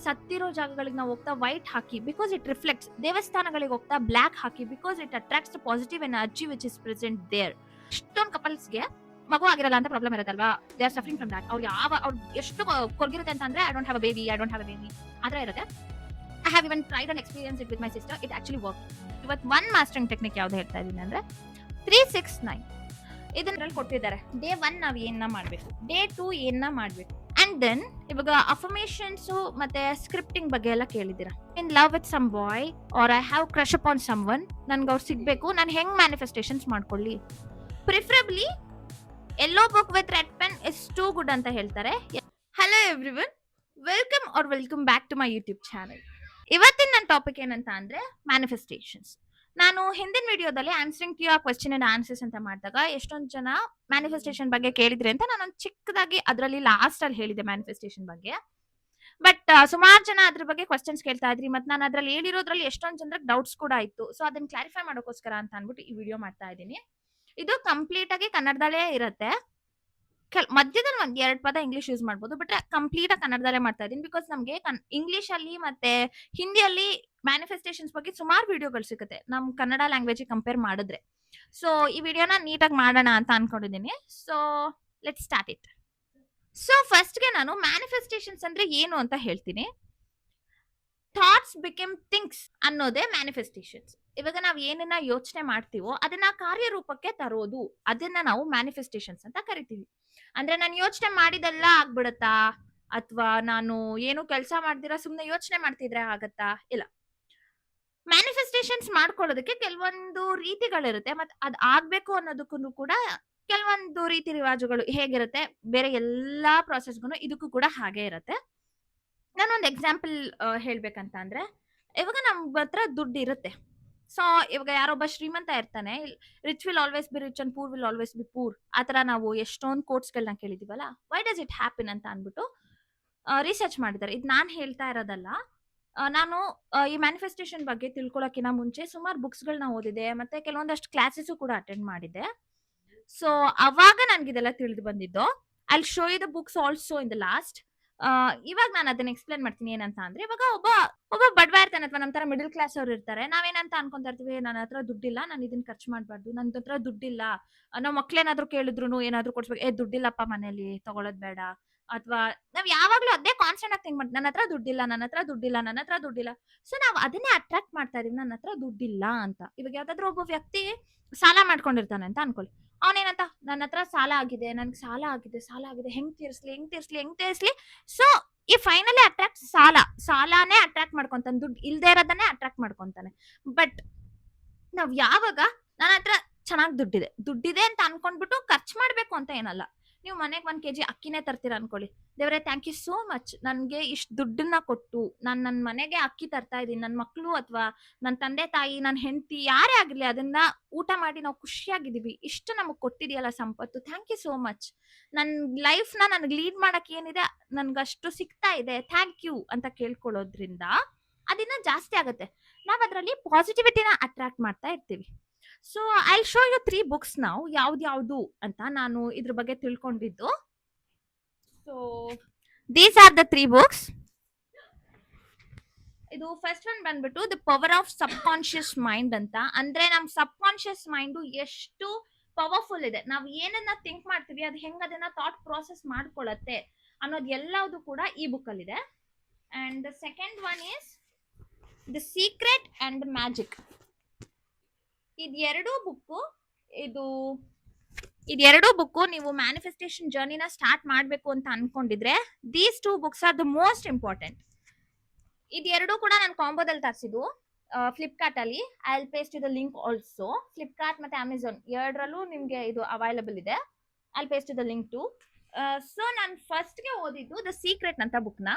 ಸತ್ತಿರೋ ಜಾಗಗಳಿಗೆ ನಾವು ಹೋಗ್ತಾ ವೈಟ್ ಹಾಕಿ ಬಿಕಾಸ್ ಇಟ್ ರಿಫ್ಲೆಕ್ಟ್ಸ್. ದೇವಸ್ಥಾನಗಳಿಗೆ ಹೋಗ್ತಾ ಬ್ಲಾಕ್ ಹಾಕಿ because it attracts the positive energy which is present there. ಎಷ್ಟೊಂದು ಕಪಲ್ಸ್ಗೆ ಮಗು ಆಗಿರಲ್ಲ ಅಂತ ಪ್ರಾಬ್ಲಮ್ ಇರುತ್ತಲ್ವಾ, they are suffering from that. ಅವ್ರು ಎಷ್ಟು ಕೊರ್ಗಿರುತ್ತೆ ಅಂತ ಅಂದ್ರೆ I don't have a baby, I don't have a baby ಆ ಥರ ಇರುತ್ತೆ. I have even tried and experience it with my sister, it actually work. ಇವತ್ತು ಒನ್ ಮಾಸ್ಟರಿಂಗ್ ಟೆಕ್ನಿಕ್ ಯಾವ್ದು ಹೇಳ್ತಾ ಇದ್ದೀನಿ ಅಂದ್ರೆ 369 ಇದನ್ನಲ್ಲಿ ಕೊಟ್ಟಿದ್ದಾರೆ. ಡೇ 1 ನಾವು ಏನ ಮಾಡಬೇಕು, ಡೇ 2 ಏನ ಮಾಡಬೇಕು, ಅಂಡ್ ದೆನ್ ಇವಾಗ ಅಫರ್ಮೇಷನ್ಸ್ ಮತ್ತೆ ಸ್ಕ್ರಿಪ್ಟಿಂಗ್ ಬಗ್ಗೆ ಎಲ್ಲ ಕೇಳಿದ್ದೀರಾ. In love with some boy or I have crush upon some one, ನನ್ಗೆ ಅವ್ರು ಸಿಗ್ಬೇಕು, ನಾನು ಹೆಂಗ್ ಮ್ಯಾನಿಫೆಸ್ಟೇಷನ್ಸ್ ಮಾಡ್ಕೊಳ್ಳಿ. Preferably yellow book with red pen is too good ಅಂತ ಹೇಳ್ತಾರೆ. Hello everyone, welcome back to my YouTube channel. ಇವತ್ತಿನ ನನ್ನ ಟಾಪಿಕ್ ಏನಂತ ಅಂದ್ರೆ ಮ್ಯಾನಿಫೆಸ್ಟೇಷನ್ಸ್. ನಾನು ಹಿಂದಿನ ವಿಡಿಯೋದಲ್ಲಿ answering to your question and answers ಅಂತ ಮಾಡಿದಾಗ ಎಷ್ಟೊಂದು ಜನ ಮ್ಯಾನಿಫೆಸ್ಟೇಷನ್ ಬಗ್ಗೆ ಕೇಳಿದ್ರಿ ಅಂತ ನಾನು ಚಿಕ್ಕದಾಗಿ ಅದರಲ್ಲಿ ಲಾಸ್ಟ್ ಅಲ್ಲಿ ಹೇಳಿದೆ ಮ್ಯಾನಿಫೆಸ್ಟೇಷನ್ ಬಗ್ಗೆ. ಬಟ್ ಸುಮಾರು ಜನ ಅದ್ರ ಬಗ್ಗೆ ಕ್ವಶನ್ಸ್ ಕೇಳ್ತಾ ಇದ್ರಿ, ಮತ್ತೆ ನಾನು ಅದ್ರಲ್ಲಿ ಹೇಳಿರೋದ್ರಲ್ಲಿ ಎಷ್ಟೊಂದು ಜನರಿಗೆ ಡೌಟ್ಸ್ ಕೂಡ ಇತ್ತು. ಸೊ ಅದನ್ನ ಕ್ಲಾರಿಫೈ ಮಾಡೋಕ್ಕೋಸ್ಕರ ಅಂತ ಅನ್ಬಿಟ್ಟು ಈ ವಿಡಿಯೋ ಮಾಡ್ತಾ ಇದ್ದೀನಿ. ಇದು ಕಂಪ್ಲೀಟ್ ಆಗಿ ಕನ್ನಡದಲ್ಲೇ ಇರುತ್ತೆ. ಮಧ್ಯದಲ್ಲಿ ಒಂದ್ 2 ಪದ ಇಂಗ್ಲಿಷ್ ಯೂಸ್ ಮಾಡ್ಬೋದು, ಬಟ್ ಕಂಪ್ಲೀಟ್ ಆಗಿ ಕನ್ನಡದಲ್ಲೇ ಮಾಡ್ತಾ ಇದೀನಿ ಬಿಕಾಸ್ ನಮ್ಗೆ ಇಂಗ್ಲಿಷ್ ಅಲ್ಲಿ ಮತ್ತೆ ಹಿಂದಿಯಲ್ಲಿ ಮ್ಯಾನಿಫೆಸ್ಟೇಷನ್ಸ್ ಬಗ್ಗೆ ಸುಮಾರು ವಿಡಿಯೋಗಳು ಸಿಗುತ್ತೆ ನಮ್ ಕನ್ನಡ ಲ್ಯಾಂಗ್ವೇಜ್ ಕಂಪೇರ್ ಮಾಡಿದ್ರೆ. ಸೊ ಈ ವಿಡಿಯೋನ ನೀಟಾಗಿ ಮಾಡೋಣ ಅಂತ ಅನ್ಕೊಂಡಿದ್ದೀನಿ. So let start it. So first ಗೆ ನಾನು ಮ್ಯಾನಿಫೆಸ್ಟೇಷನ್ಸ್ ಅಂದ್ರೆ ಏನು ಅಂತ ಹೇಳ್ತೀನಿ. ಥಾಟ್ಸ್ ಬಿಕಮ್ ಥಿಂಗ್ಸ್ ಅನ್ನೋದೇ ಮ್ಯಾನಿಫೆಸ್ಟೇಷನ್ಸ್. ಇವಾಗ ನಾವು ಏನನ್ನ ಯೋಚನೆ ಮಾಡ್ತೀವೋ ಅದನ್ನ ಕಾರ್ಯರೂಪಕ್ಕೆ ತರೋದು, ಅದನ್ನ ನಾವು ಮ್ಯಾನಿಫೆಸ್ಟೇಷನ್ಸ್ ಅಂತ ಕರಿತೀವಿ. ಅಂದ್ರೆ ನಾನು ಯೋಚನೆ ಮಾಡಿದೆಲ್ಲ ಆಗ್ಬಿಡತ್ತಾ, ಅಥವಾ ನಾನು ಏನು ಕೆಲಸ ಮಾಡ್ದಿರಾ ಸುಮ್ನೆ ಯೋಚನೆ ಮಾಡ್ತಿದ್ರೆ ಆಗತ್ತಾ? ಇಲ್ಲ. ಮ್ಯಾನಿಫೆಸ್ಟೇಷನ್ಸ್ ಮಾಡ್ಕೊಳ್ಳೋದಕ್ಕೆ ಕೆಲವೊಂದು ರೀತಿಗಳಿರುತ್ತೆ, ಮತ್ತೆ ಅದ್ ಆಗ್ಬೇಕು ಅನ್ನೋದಕ್ಕೂ ಕೂಡ ಕೆಲವೊಂದು ರೀತಿ ರಿವಾಜುಗಳು ಹೇಗಿರುತ್ತೆ, ಬೇರೆ ಎಲ್ಲಾ ಪ್ರಾಸೆಸ್ಗೂ ಇದಕ್ಕೂ ಕೂಡ ಹಾಗೆ ಇರುತ್ತೆ. ನಾನೊಂದು ಎಕ್ಸಾಂಪಲ್ ಹೇಳ್ಬೇಕಂತ ಅಂದ್ರೆ, ಇವಾಗ ನಮ್ ಹತ್ರ ದುಡ್ಡು ಇರುತ್ತೆ. ಸೊ ಇವಾಗ ಯಾರೊಬ್ಬ ಶ್ರೀಮಂತ ಇರ್ತಾನೆ, rich will always B rich and poor will always B poor. ಆತರ ನಾವು ಎಷ್ಟೊಂದು ಕೋಟ್ಸ್ಗಳನ್ನ ಕೇಳಿದೀವಲ್ಲ, ವೈ ಡಸ್ ಇಟ್ ಹ್ಯಾಪನ್ ಅಂತ ಅನ್ಬಿಟ್ಟು ರಿಸರ್ಚ್ ಮಾಡಿದ್ದಾರೆ. ಇದು ನಾನು ಹೇಳ್ತಾ ಇರೋದಲ್ಲ. ನಾನು ಈ ಮ್ಯಾನಿಫೆಸ್ಟೇಷನ್ ಬಗ್ಗೆ ತಿಳ್ಕೊಳಕ್ಕಿಂತ ಮುಂಚೆ ಸುಮಾರು ಬುಕ್ಸ್ಗಳನ್ನ ಓದಿದೆ, ಮತ್ತೆ ಕೆಲವೊಂದಷ್ಟು ಕ್ಲಾಸಸ್ ಕೂಡ ಅಟೆಂಡ್ ಮಾಡಿದೆ. ಸೊ ಅವಾಗ ನನ್ಗಿದೆಲ್ಲ ತಿಳಿದು ಬಂದಿದ್ದು. I show you the books also in the last. ಇವಾಗ ನಾನು ಅದನ್ನ ಎಕ್ಸ್ಪ್ಲೇನ್ ಮಾಡ್ತೀನಿ. ಏನಂತ ಅಂದ್ರೆ, ಇವಾಗ ಒಬ್ಬ ಬಡವ ಇರ್ತಾನೆ ಅಥವಾ ನಮ್ ತರ ಮಿಡಲ್ ಕ್ಲಾಸ್ ಅವ್ರು ಇರ್ತಾರೆ. ನಾವೇನಂತ ಅನ್ಕೊಂತ ಇರ್ತೀವಿ, ನನ್ನ ಹತ್ರ ದುಡ್ಡಿಲ್ಲ, ನಾನು ಇದನ್ನ ಖರ್ಚು ಮಾಡ್ಬಾರ್ದು, ನನ್ನ ಹತ್ರ ದುಡ್ಡಿಲ್ಲ. ನಾವ್ ಮಕ್ಳೇನಾದ್ರು ಕೇಳಿದ್ರು ಏನಾದ್ರು ಕೊಡ್ಸ್ಬೇಕು, ದುಡ್ಡಿಲ್ಲಪ್ಪ ಮನೇಲಿ, ತಗೊಳೋದ್ ಬೇಡ. ಅಥವಾ ನಾವ್ ಯಾವಾಗ್ಲೂ ಅದೇ ಕಾನ್ಸ್ಟೆಂಟ್ ಆಗಿ ಥಿಂಕ್ ಮಾಡಿ, ನನ್ನ ಹತ್ರ ದುಡ್ಡಿಲ್ಲ, ನನ್ನ ಹತ್ರ ದುಡ್ಡಿಲ್ಲ, ನನ್ನ ಹತ್ರ ದುಡ್ಡಿಲ್ಲ. ಸೊ ನಾವ್ ಅದನ್ನೇ ಅಟ್ರಾಕ್ಟ್ ಮಾಡ್ತಾ ಇದೀವಿ, ನನ್ನ ಹತ್ರ ದುಡ್ಡಿಲ್ಲ ಅಂತ. ಇವಾಗ ಯಾವ್ದಾದ್ರು ಒಬ್ಬ ವ್ಯಕ್ತಿ ಸಾಲ ಮಾಡ್ಕೊಂಡಿರ್ತಾನೆ ಅಂತ ಅನ್ಕೊಳ್ಳಿ. ಅವನೇನಂತ, ನನ್ನ ಹತ್ರ ಸಾಲ ಆಗಿದೆ, ನನ್ಗೆ ಸಾಲ ಆಗಿದೆ, ಹೆಂಗ್ ತೀರ್ಸ್ಲಿ. ಸೊ ಈ ಫೈನಲಿ ಅಟ್ರಾಕ್ಟ್ ಸಾಲಾನೇ ಅಟ್ರಾಕ್ಟ್ ಮಾಡ್ಕೊಂತಾನೆ, ದುಡ್ಡು ಇಲ್ದೇ ಇರೋದನ್ನೇ ಅಟ್ರಾಕ್ಟ್ ಮಾಡ್ಕೊಂತಾನೆ. ಬಟ್ ನಾವ್ ಯಾವಾಗ ನನ್ನ ಹತ್ರ ಚೆನ್ನಾಗಿ ದುಡ್ಡಿದೆ ಅಂತ ಅನ್ಕೊಂಡ್ಬಿಟ್ಟು ಖರ್ಚು ಮಾಡ್ಬೇಕು ಅಂತ ಏನಲ್ಲ. ನೀವು ಮನೆಗೆ 1 kg ಅಕ್ಕಿನೇ ತರ್ತೀರ ಅನ್ಕೊಳ್ಳಿ. ದೇವ್ರೆ ಥ್ಯಾಂಕ್ ಯು ಸೋ ಮಚ್, ನನ್ಗೆ ಇಷ್ಟು ದುಡ್ಡನ್ನ ಕೊಟ್ಟು ನಾನು ನನ್ನ ಮನೆಗೆ ಅಕ್ಕಿ ತರ್ತಾ ಇದೀನಿ, ನನ್ನ ಮಕ್ಳು ಅಥವಾ ನನ್ನ ತಂದೆ ತಾಯಿ, ನನ್ನ ಹೆಂಡತಿ ಯಾರೇ ಆಗಿರ್ಲಿ ಅದನ್ನ ಊಟ ಮಾಡಿ ನಾವು ಖುಷಿಯಾಗಿದ್ದೀವಿ, ಇಷ್ಟು ನಮಗ್ ಕೊಟ್ಟಿದೆಯಲ್ಲ ಸಂಪತ್ತು, ಥ್ಯಾಂಕ್ ಯು ಸೋ ಮಚ್. ನನ್ನ ಲೈಫ್ ನ ನನ್ಗೆ ಲೀಡ್ ಮಾಡಕ್ ಏನಿದೆ ನನ್ಗಷ್ಟು ಸಿಗ್ತಾ ಇದೆ, ಥ್ಯಾಂಕ್ ಯು ಅಂತ ಕೇಳ್ಕೊಳ್ಳೋದ್ರಿಂದ ಅದಿನ್ನ ಜಾಸ್ತಿ ಆಗುತ್ತೆ. ನಾವ್ ಅದ್ರಲ್ಲಿ ಪಾಸಿಟಿವಿಟಿನ ಅಟ್ರಾಕ್ಟ್ ಮಾಡ್ತಾ ಇರ್ತೀವಿ. So I show you 3 books ನಾವು ಯಾವ್ದು ಅಂತ ನಾನು ಇದ್ರ ಬಗ್ಗೆ ತಿಳ್ಕೊಂಡಿದ್ದು. So these are the 3 books. ಇದು ಫಸ್ಟ್ ಒನ್ ಬಂದ್ಬಿಟ್ಟು the power of subconscious mind ಅಂತ. ಅಂದ್ರೆ ನಮ್ ಸಬ್ ಕಾನ್ಶಿಯಸ್ ಮೈಂಡ್ ಎಷ್ಟು ಪವರ್ಫುಲ್ ಇದೆ, ನಾವ್ ಏನನ್ನ ಥಿಂಕ್ ಮಾಡ್ತೀವಿ ಅದು ಹೆಂಗ್ ಅದನ್ನ ಥಾಟ್ ಪ್ರಾಸೆಸ್ ಮಾಡ್ಕೊಳತ್ತೆ ಅನ್ನೋದು ಎಲ್ಲವುದು ಕೂಡ ಈ ಬುಕ್ ಅಲ್ಲಿ ಇದೆ. And the second one is the secret and magic. ಇದೆರಡೂ ಬುಕ್ಕು ನೀವು ಮ್ಯಾನಿಫೆಸ್ಟೇಷನ್ ಜರ್ನಿನ ಸ್ಟಾರ್ಟ್ ಮಾಡ್ಬೇಕು ಅಂತ ಅನ್ಕೊಂಡಿದ್ರೆ these 2 books are the most important. ಇದೆರಡೂ ಕೂಡ ನಾನು ಕಾಂಬೋದಲ್ಲಿ ತರಿಸಿದ್ದು ಫ್ಲಿಪ್ಕಾರ್ಟ್ ಅಲ್ಲಿ. I will paste you the link also. Flipkart ಮತ್ತೆ ಅಮೆಝಾನ್ ಎರಡರಲ್ಲೂ ನಿಮ್ಗೆ ಇದು ಅವೈಲಬಲ್ ಇದೆ. I will paste you the link too. So ನಾನು ಫಸ್ಟ್ ಗೆ ಓದಿದ್ದು ದ ಸೀಕ್ರೆಟ್ ಅಂತ ಬುಕ್ನ.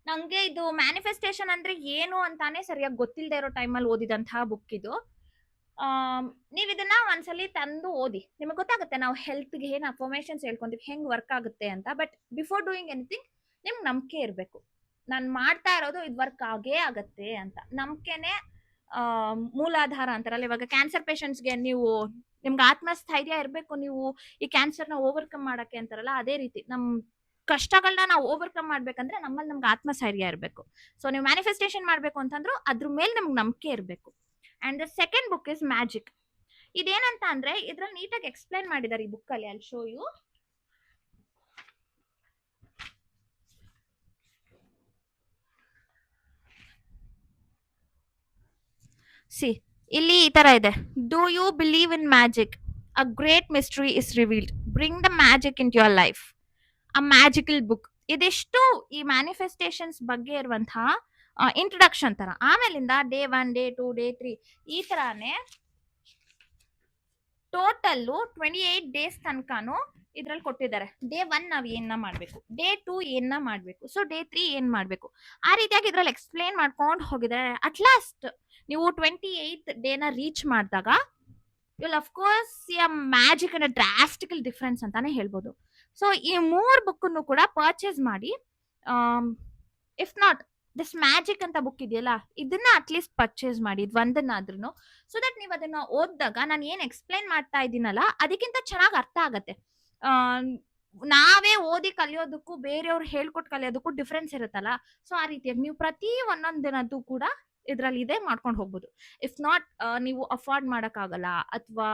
ನಂಗೆ ಇದು ಮ್ಯಾನಿಫೆಸ್ಟೇಷನ್ ಅಂದ್ರೆ ಏನು ಅಂತಾನೆ ಸರಿಯಾಗಿ ಗೊತ್ತಿಲ್ಲದೆ ಇರೋ ಟೈಮಲ್ಲಿ ಓದಿದಂತಹ ಬುಕ್ ಇದು. ನೀವ್ ಇದನ್ನ ಒಂದ್ಸಲಿ ತಂದು ಓದಿ, ನಿಮಗೆ ಗೊತ್ತಾಗುತ್ತೆ ನಾವು ಹೆಲ್ತ್ಗೆ ಏನ್ ಅಫರ್ಮೇಷನ್ಸ್ ಹೇಳ್ಕೊಂತೀವಿ, ಹೆಂಗ್ ವರ್ಕ್ ಆಗುತ್ತೆ ಅಂತ. ಬಟ್ ಬಿಫೋರ್ ಡೂಯಿಂಗ್ ಎನಿಥಿಂಗ್ ನಿಮ್ಗೆ ನಂಬಿಕೆ ಇರಬೇಕು, ನಾನು ಮಾಡ್ತಾ ಇರೋದು ಇದು ವರ್ಕ್ ಆಗೇ ಆಗತ್ತೆ ಅಂತ. ನಂಬಿಕೆನೆ ಮೂಲಾಧಾರ ಅಂತಾರಲ್ಲ. ಇವಾಗ ಕ್ಯಾನ್ಸರ್ ಪೇಷಂಟ್ಸ್ಗೆ ನಿಮ್ಗೆ ಆತ್ಮಸ್ಥೈರ್ಯ ಇರಬೇಕು, ನೀವು ಈ ಕ್ಯಾನ್ಸರ್ನ ಓವರ್ಕಮ್ ಮಾಡಕ್ಕೆ ಅಂತಾರಲ್ಲ, ಅದೇ ರೀತಿ ಕಷ್ಟಗಳನ್ನ ನಾವು ಓವರ್ಕಮ್ ಮಾಡ್ಬೇಕಂದ್ರೆ ನಮ್ಮಲ್ಲಿ ನಮ್ಗೆ ಆತ್ಮಸ್ಥೈರ್ಯ ಇರಬೇಕು. ಸೊ ನೀವು ಮ್ಯಾನಿಫೆಸ್ಟೇಷನ್ ಮಾಡ್ಬೇಕು ಅಂತಂದ್ರು ಅದ್ರ ಮೇಲೆ ನಮ್ಗೆ ನಂಬಿಕೆ ಇರಬೇಕು. And the second book is magic. ಇದೇನಂತ ಅಂದ್ರೆ ಇದ್ರಲ್ಲಿ ನೀಟಾಗಿ ಎಕ್ಸ್ಪ್ಲೈನ್ ಮಾಡಿದ್ದಾರೆ ಈ ಬುಕ್ ಅಲ್ಲಿ. ಅಲ್ಲಿ ಶೋ ಯು. ಸಿ, ಇಲ್ಲಿ ಈ ತರ ಇದೆ. Do you believe in magic? A great mystery is revealed. Bring the magic in your life. A magical book. ಇದಿಷ್ಟು ಈ ಮ್ಯಾನಿಫೆಸ್ಟೇಷನ್ಸ್ ಬಗ್ಗೆ ಇರುವಂತಹ ಇಂಟ್ರೊಡಕ್ಷನ್ ತರ. ಆಮೇಲಿಂದ ಡೇ 1, ಡೇ 2, ಡೇ 3 ಈ ತರಾನೇ ಟೋಟಲ್ 28 ಡೇಸ್ ತನಕನು ಇದ್ರಲ್ಲಿ ಕೊಟ್ಟಿದ್ದಾರೆ. ಡೇ 1 ನಾವ್ ಏನ ಮಾಡ್ಬೇಕು, ಡೇ 2 ಏನ ಮಾಡ್ಬೇಕು, ಸೊ ಡೇ 3 ಏನ್ ಮಾಡ್ಬೇಕು, ಆ ರೀತಿಯಾಗಿ ಇದ್ರಲ್ಲಿ ಎಕ್ಸ್ಪ್ಲೇನ್ ಮಾಡ್ಕೊಂಡು ಹೋಗಿದ್ದಾರೆ. ಅಟ್ ಲಾಸ್ಟ್ ನೀವು 28th ಡೇನ ರೀಚ್ ಮಾಡಿದಾಗ will of course see a magic and drastical difference ಅಂತಾನೆ ಹೇಳ್ಬೋದು. ಸೊ ಈ 3 ಬುಕ್ಕನ್ನು ಕೂಡ ಪರ್ಚೇಸ್ ಮಾಡಿ, ಇಫ್ ನಾಟ್ ದಿಸ್ ಮ್ಯಾಜಿಕ್ ಅಂತ ಬುಕ್ ಇದೆಯಲ್ಲ, ಇದನ್ನ ಅಟ್ಲೀಸ್ಟ್ ಪರ್ಚೇಸ್ ಮಾಡಿ, ಇದು ಒಂದನ್ನಾದ್ರೂ. ಸೊ ದಟ್ ನೀವು ಅದನ್ನ ಓದಿದಾಗ ನಾನು ಏನ್ ಎಕ್ಸ್ಪ್ಲೈನ್ ಮಾಡ್ತಾ ಇದ್ದೀನಲ್ಲ ಅದಕ್ಕಿಂತ ಚೆನ್ನಾಗಿ ಅರ್ಥ ಆಗತ್ತೆ. ನಾವೇ ಓದಿ ಕಲಿಯೋದಕ್ಕೂ ಬೇರೆಯವ್ರು ಹೇಳ್ಕೊಟ್ಟು ಕಲಿಯೋದಕ್ಕೂ ಡಿಫ್ರೆನ್ಸ್ ಇರುತ್ತಲ್ಲ. ಸೊ ಆ ರೀತಿಯಾಗಿ ನೀವು ಪ್ರತಿ ಒಂದೊಂದಿನದ್ದು ಕೂಡ ಇದ್ರಲ್ಲಿ ಇದೆ ಮಾಡ್ಕೊಂಡು ಹೋಗ್ಬೋದು. ಇಫ್ ನಾಟ್ ನೀವು ಅಫೋರ್ಡ್ ಮಾಡಕ್ಕಾಗಲ್ಲ ಅಥವಾ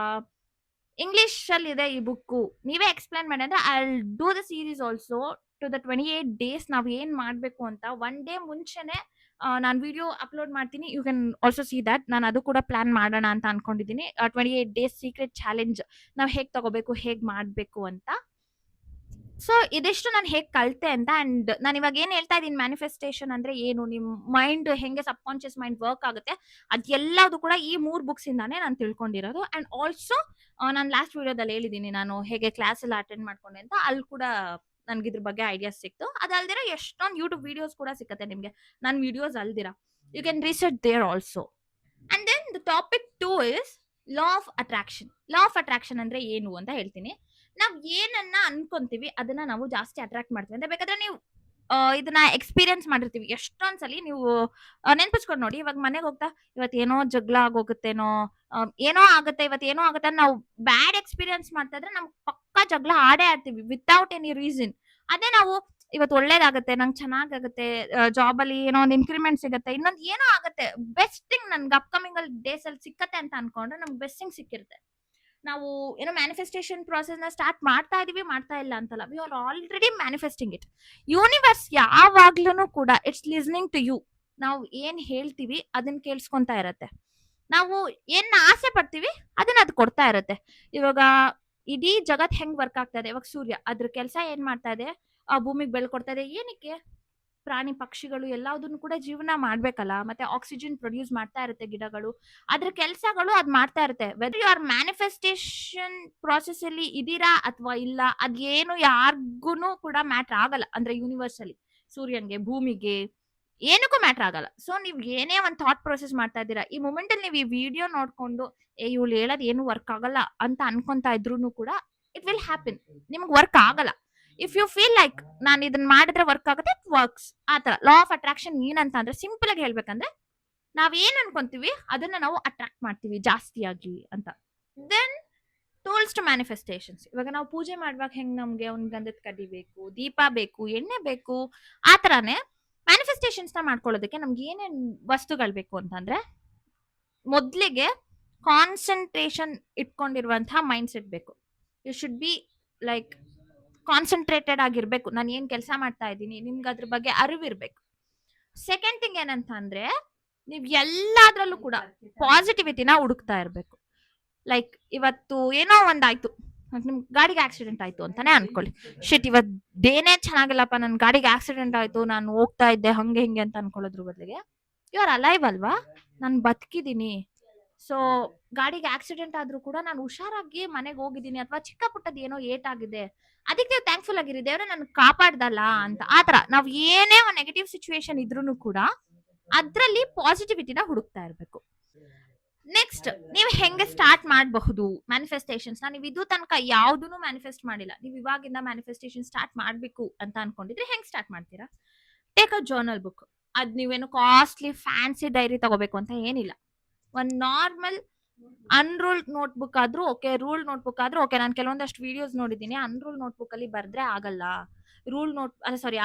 ಇಂಗ್ಲಿಷ್ ಅಲ್ಲಿ ಇದೆ ಈ ಬುಕ್, ನೀವೇ ಎಕ್ಸ್ಪ್ಲೈನ್ ಮಾಡಿ ಅಂದ್ರೆ I will do the series also to the 28 days ನಾವ್ ಏನ್ ಮಾಡ್ಬೇಕು ಅಂತ 1 ಡೇ ಮುಂಚೆನೆ ನಾನು ವಿಡಿಯೋ ಅಪ್ಲೋಡ್ ಮಾಡ್ತೀನಿ. You can also see that. ನಾನು ಅದು ಕೂಡ ಪ್ಲಾನ್ ಮಾಡೋಣ ಅಂತ ಅನ್ಕೊಂಡಿದ್ದೀನಿ. 28 ಡೇಸ್ ಸೀಕ್ರೆಟ್ ಚಾಲೆಂಜ್ ನಾವ್ ಹೇಗ್ ತಗೋಬೇಕು, ಹೇಗ್ ಮಾಡ್ಬೇಕು ಅಂತ. ಸೊ ಇದಿಷ್ಟು ನಾನು ಹೇಗ್ ಕಲ್ತೆ ಅಂತ. ಅಂಡ್ ನಾನು ಇವಾಗ ಏನ್ ಹೇಳ್ತಾ ಇದ್ದೀನಿ, ಮ್ಯಾನಿಫೆಸ್ಟೇಷನ್ ಅಂದ್ರೆ ಏನು, ನಿಮ್ ಮೈಂಡ್ ಹೆಂಗೆ ಸಬ್ ಕಾನ್ಶಿಯಸ್ ಮೈಂಡ್ ವರ್ಕ್ ಆಗುತ್ತೆ, ಅದೆಲ್ಲದು ಕೂಡ ಈ 3 ಬುಕ್ಸ್ ಇಂದಾನೆ ನಾನು ತಿಳ್ಕೊಂಡಿರೋದು. ಅಂಡ್ ಆಲ್ಸೋ ನಾನು ಲಾಸ್ಟ್ ವಿಡಿಯೋದಲ್ಲಿ ಹೇಳಿದೀನಿ ನಾನು ಹೇಗೆ ಕ್ಲಾಸ್ ಎಲ್ಲ ಅಟೆಂಡ್ ಮಾಡ್ಕೊಂಡೆ ಅಂತ. ಅಲ್ಲಿ ಕೂಡ ನನ್ಗೆ ಇದ್ರ ಬಗ್ಗೆ ಐಡಿಯಾಸ್ ಸಿಕ್ತು. ಅದಲ್ದಿರ ಎಷ್ಟೊಂದು ಯೂಟ್ಯೂಬ್ ವಿಡಿಯೋಸ್ ಕೂಡ ಸಿಕ್ಕತ್ತೆ ನಿಮ್ಗೆ, ನನ್ನ ವಿಡಿಯೋಸ್ ಅಲ್ದಿರ. You can research there also. And then the topic 2 is law of attraction. Law of attraction ಅಂದ್ರೆ ಏನು ಅಂತ ಹೇಳ್ತೀನಿ. ನಾವ್ ಏನನ್ನ ಅನ್ಕೊಂತೀವಿ ಅದನ್ನ ನಾವು ಜಾಸ್ತಿ ಅಟ್ರಾಕ್ಟ್ ಮಾಡ್ತೀವಿ ಅಂತ. ಬೇಕಾದ್ರೆ ನೀವು ಇದನ್ನ ಎಕ್ಸ್ಪೀರಿಯನ್ಸ್ ಮಾಡಿರ್ತೀವಿ ಎಷ್ಟೊಂದ್ಸಲಿ. ನೀವು ನೆನ್ಪಿಸ್ಕೊಂಡು ನೋಡಿ, ಇವಾಗ ಮನೆಗೆ ಹೋಗ್ತಾ ಇವತ್ ಏನೋ ಜಗಳ ಆಗೋಗುತ್ತೇನೋ, ಏನೋ ಆಗುತ್ತೆ, ಇವತ್ ಏನೋ ಆಗುತ್ತೆ, ನಾವು ಬ್ಯಾಡ್ ಎಕ್ಸ್ಪೀರಿಯನ್ಸ್ ಮಾಡ್ತಾ ಇದ್ರೆ ನಮ್ಗೆ ಪಕ್ಕಾ ಜಗಳ ಆಡೇ ಆಡ್ತೀವಿ ವಿತೌಟ್ ಎನಿ ರೀಸನ್. ಅದೇ ನಾವು ಇವತ್ತು ಒಳ್ಳೇದಾಗತ್ತೆ, ನಂಗೆ ಚೆನ್ನಾಗಾಗತ್ತೆ, ಜಾಬ್ ಅಲ್ಲಿ ಏನೋ ಒಂದು ಇನ್ಕ್ರಿಮೆಂಟ್ ಸಿಗುತ್ತೆ, ಇನ್ನೊಂದು ಏನೋ ಆಗುತ್ತೆ, ಬೆಸ್ಟ್ ಥಿಂಗ್ ನನ್ಗೆ ಅಪ್ಕಮಿಂಗ್ ಅಲ್ಲಿ ಡೇಸ್ ಅಲ್ಲಿ ಸಿಕ್ಕತ್ತೆ ಅಂತ ಅನ್ಕೊಂಡ್ರೆ ನಮ್ಗೆ ಬೆಸ್ಟ್ ಥಿಂಗ್ ಸಿಕ್ಕಿರುತ್ತೆ. ನಾವು ಏನೋ ಮ್ಯಾನಿಫೆಸ್ಟೇಷನ್ ಪ್ರಾಸೆಸ್ ನ ಸ್ಟಾರ್ಟ್ ಮಾಡ್ತಾ ಇದೀವಿ, ಮಾಡ್ತಾ ಇಲ್ಲ ಅಂತಲ್ಲ, we are already manifesting it. Universe ಯಾವಾಗ್ಲೂ ಕೂಡ ಇಟ್ಸ್ ಲಿಸ್ನಿಂಗ್ ಟು ಯು. ನಾವು ಏನ್ ಹೇಳ್ತೀವಿ ಅದನ್ನ ಕೇಳಿಸ್ಕೊಂತಾ ಇರತ್ತೆ. ನಾವು ಏನ್ ಆಸೆ ಪಡ್ತೀವಿ ಅದನ್ನ ಅದು ಕೊಡ್ತಾ ಇರತ್ತೆ. ಇವಾಗ ಇಡೀ ಜಗತ್ ಹೆಂಗ್ ವರ್ಕ್ ಆಗ್ತಾ ಇದೆ, ಇವಾಗ ಸೂರ್ಯ ಅದ್ರ ಕೆಲಸ ಏನ್ ಮಾಡ್ತಾ ಇದೆ, ಭೂಮಿಗೆ ಬೆಳ್ಕೊಡ್ತಾ ಇದೆ. ಏನಕ್ಕೆ? ಪ್ರಾಣಿ ಪಕ್ಷಿಗಳು ಎಲ್ಲದನ್ನು ಕೂಡ ಜೀವನ ಮಾಡ್ಬೇಕಲ್ಲ, ಮತ್ತೆ ಆಕ್ಸಿಜನ್ ಪ್ರೊಡ್ಯೂಸ್ ಮಾಡ್ತಾ ಇರುತ್ತೆ ಗಿಡಗಳು, ಅದ್ರ ಕೆಲ್ಸಗಳು ಅದ್ ಮಾಡ್ತಾ ಇರುತ್ತೆ. Whether you are manifestation process ಅಲ್ಲಿ ಇದೀರಾ ಅಥವಾ ಇಲ್ಲ, ಅದೇನು ಯಾರಿಗೂ ಕೂಡ ಮ್ಯಾಟರ್ ಆಗಲ್ಲ. ಅಂದ್ರೆ ಯೂನಿವರ್ಸ್ ಅಲ್ಲಿ ಸೂರ್ಯನ್ಗೆ, ಭೂಮಿಗೆ, ಏನಕ್ಕೂ ಮ್ಯಾಟರ್ ಆಗಲ್ಲ. ಸೊ ನೀವ್ ಏನೇ ಒಂದ್ ಥಾಟ್ ಪ್ರೊಸೆಸ್ ಮಾಡ್ತಾ ಇದ್ದೀರಾ, ಈ ಮೂಮೆಂಟ್ ಅಲ್ಲಿ ನೀವು ಈ ವಿಡಿಯೋ ನೋಡ್ಕೊಂಡು ಇವ್ಳು ಹೇಳೋದ್ ಏನು ವರ್ಕ್ ಆಗಲ್ಲ ಅಂತ ಅನ್ಕೊಂತಾ ಇದ್ರು ಕೂಡ ಇಟ್ ವಿಲ್ ಹ್ಯಾಪನ್. ನಿಮ್ಗೆ ವರ್ಕ್ ಆಗಲ್ಲ. ಇಫ್ ಯು ಫೀಲ್ ಲೈಕ್ ನಾನು ಇದನ್ನ ಮಾಡಿದ್ರೆ ವರ್ಕ್ ಆಗುತ್ತೆ, ಇಟ್ ವರ್ಕ್ಸ್. ಆತರ ಲಾ ಆಫ್ ಅಟ್ರಾಕ್ಷನ್ ಏನಂತ ಅಂದ್ರೆ ಸಿಂಪಲ್ ಆಗಿ ಹೇಳ್ಬೇಕಂದ್ರೆ ನಾವ್ ಏನ್ ಅನ್ಕೊಂತೀವಿ ಅದನ್ನ ನಾವು ಅಟ್ರಾಕ್ಟ್ ಮಾಡ್ತೀವಿ ಜಾಸ್ತಿಯಾಗಿ ಅಂತ. Then tools to manifestations. ಇವಾಗ ನಾವು ಪೂಜೆ ಮಾಡುವಾಗ ಹೆಂಗ್ ನಮ್ಗೆ ಒಂದ್ ಗಂಧದ ಕಡ್ಡಿ ಬೇಕು, ದೀಪ ಬೇಕು, ಎಣ್ಣೆ ಬೇಕು, ಆ ತರಾನೇ ಮ್ಯಾನಿಫೆಸ್ಟೇಷನ್ಸ್ ನ ಮಾಡ್ಕೊಳ್ಳೋದಕ್ಕೆ ನಮ್ಗೆ ಏನೇನ್ ವಸ್ತುಗಳು ಬೇಕು ಅಂತಂದ್ರೆ, ಮೊದ್ಲಿಗೆ ಕಾನ್ಸಂಟ್ರೇಷನ್ ಇಟ್ಕೊಂಡಿರುವಂತಹ ಮೈಂಡ್ ಸೆಟ್ ಬೇಕು. You should be like concentrated ಆಗಿರ್ಬೇಕು. ನಾನು ಏನ್ ಕೆಲಸ ಮಾಡ್ತಾ ಇದ್ದೀನಿ ನಿಮ್ಗೆ ಅದ್ರ ಬಗ್ಗೆ ಅರಿವಿರ್ಬೇಕು. ಸೆಕೆಂಡ್ ಥಿಂಗ್ ಏನಂತ ಅಂದ್ರೆ, ನೀವ್ ಎಲ್ಲಾದ್ರಲ್ಲೂ ಕೂಡ ಪಾಸಿಟಿವಿಟಿನ ಹುಡುಕ್ತಾ ಇರ್ಬೇಕು. ಲೈಕ್ ಇವತ್ತು ಏನೋ ಒಂದಾಯ್ತು, ನಿಮ್ ಗಾಡಿಗೆ ಆಕ್ಸಿಡೆಂಟ್ ಆಯ್ತು ಅಂತಾನೆ ಅನ್ಕೊಳ್ಳಿ. ಶಿಟ್, ಇವತ್ ಡೇನೇ ಚೆನ್ನಾಗಿಲ್ಲಪ್ಪ, ನನ್ ಗಾಡಿಗೆ ಆಕ್ಸಿಡೆಂಟ್ ಆಯ್ತು, ನಾನು ಹೋಗ್ತಾ ಇದ್ದೆ ಹಂಗೆ ಹಿಂಗೆ ಅಂತ ಅನ್ಕೊಳ್ಳೋದ್ರ ಬದಲಿಗೆ ಯು ಆರ್ ಅಲೈವ್ ಅಲ್ವಾ, ನಾನು ಬದುಕಿದೀನಿ. ಸೊ ಗಾಡಿಗೆ ಆಕ್ಸಿಡೆಂಟ್ ಆದ್ರೂ ಕೂಡ ನಾನು ಹುಷಾರಾಗಿ ಮನೆಗೆ ಹೋಗಿದ್ದೀನಿ, ಅಥವಾ ಚಿಕ್ಕ ಪುಟ್ಟದ ಏನೋ ಏಟ್ ಆಗಿದೆ, ಅದಕ್ಕೆ ನೀವು ಥ್ಯಾಂಕ್ಫುಲ್ ಆಗಿರಿ, ದೇವ್ರೆ ನನ್ ಕಾಪಾಡ್ದಲ್ಲ ಅಂತ. ಆತರ ನಾವ್ ಏನೇ ಒಂದ್ ನೆಗೆಟಿವ್ ಸಿಚುವೇಶನ್ ಇದ್ರೂ ಕೂಡ ಅದ್ರಲ್ಲಿ ಪಾಸಿಟಿವಿಟಿನ ಹುಡುಕ್ತಾ ಇರ್ಬೇಕು. ನೆಕ್ಸ್ಟ್, ನೀವು ಹೆಂಗೆ ಸ್ಟಾರ್ಟ್ ಮಾಡಬಹುದು ಮ್ಯಾನಿಫೆಸ್ಟೇಷನ್ಸ್? ನೀವು ಇದು ತನಕ ಯಾವ್ದೂ ಮ್ಯಾನಿಫೆಸ್ಟ್ ಮಾಡಿಲ್ಲ, ನೀವು ಇವಾಗಿಂದ ಮ್ಯಾನಿಫೆಸ್ಟೇಷನ್ ಸ್ಟಾರ್ಟ್ ಮಾಡ್ಬೇಕು ಅಂತ ಅನ್ಕೊಂಡಿದ್ರೆ ಹೆಂಗ್ ಸ್ಟಾರ್ಟ್ ಮಾಡ್ತೀರಾ? Take a journal book. ಅದ್ ನೀವೇನು ಕಾಸ್ಟ್ಲಿ ಫ್ಯಾನ್ಸಿ ಡೈರಿ ತಗೋಬೇಕು ಅಂತ ಏನಿಲ್ಲ. ಒಂದ್ ನಾರ್ಮಲ್ ಅನ್ರೂಲ್ಡ್ ನೋಟ್ಬುಕ್ ಆದ್ರೂ ಓಕೆ, ರೂಲ್ಡ್ ನೋಟ್ಬುಕ್ ಆದ್ರೂ ಓಕೆ. ನಾನು ಕೆಲವೊಂದಷ್ಟು ವಿಡಿಯೋಸ್ ನೋಡಿದೀನಿ, ಅನ್ರೂಲ್ಡ್ ನೋಟ್ಬುಕ್ ಅಲ್ಲಿ ಬರ್ದ್ರೆ ಆಗಲ್ಲ,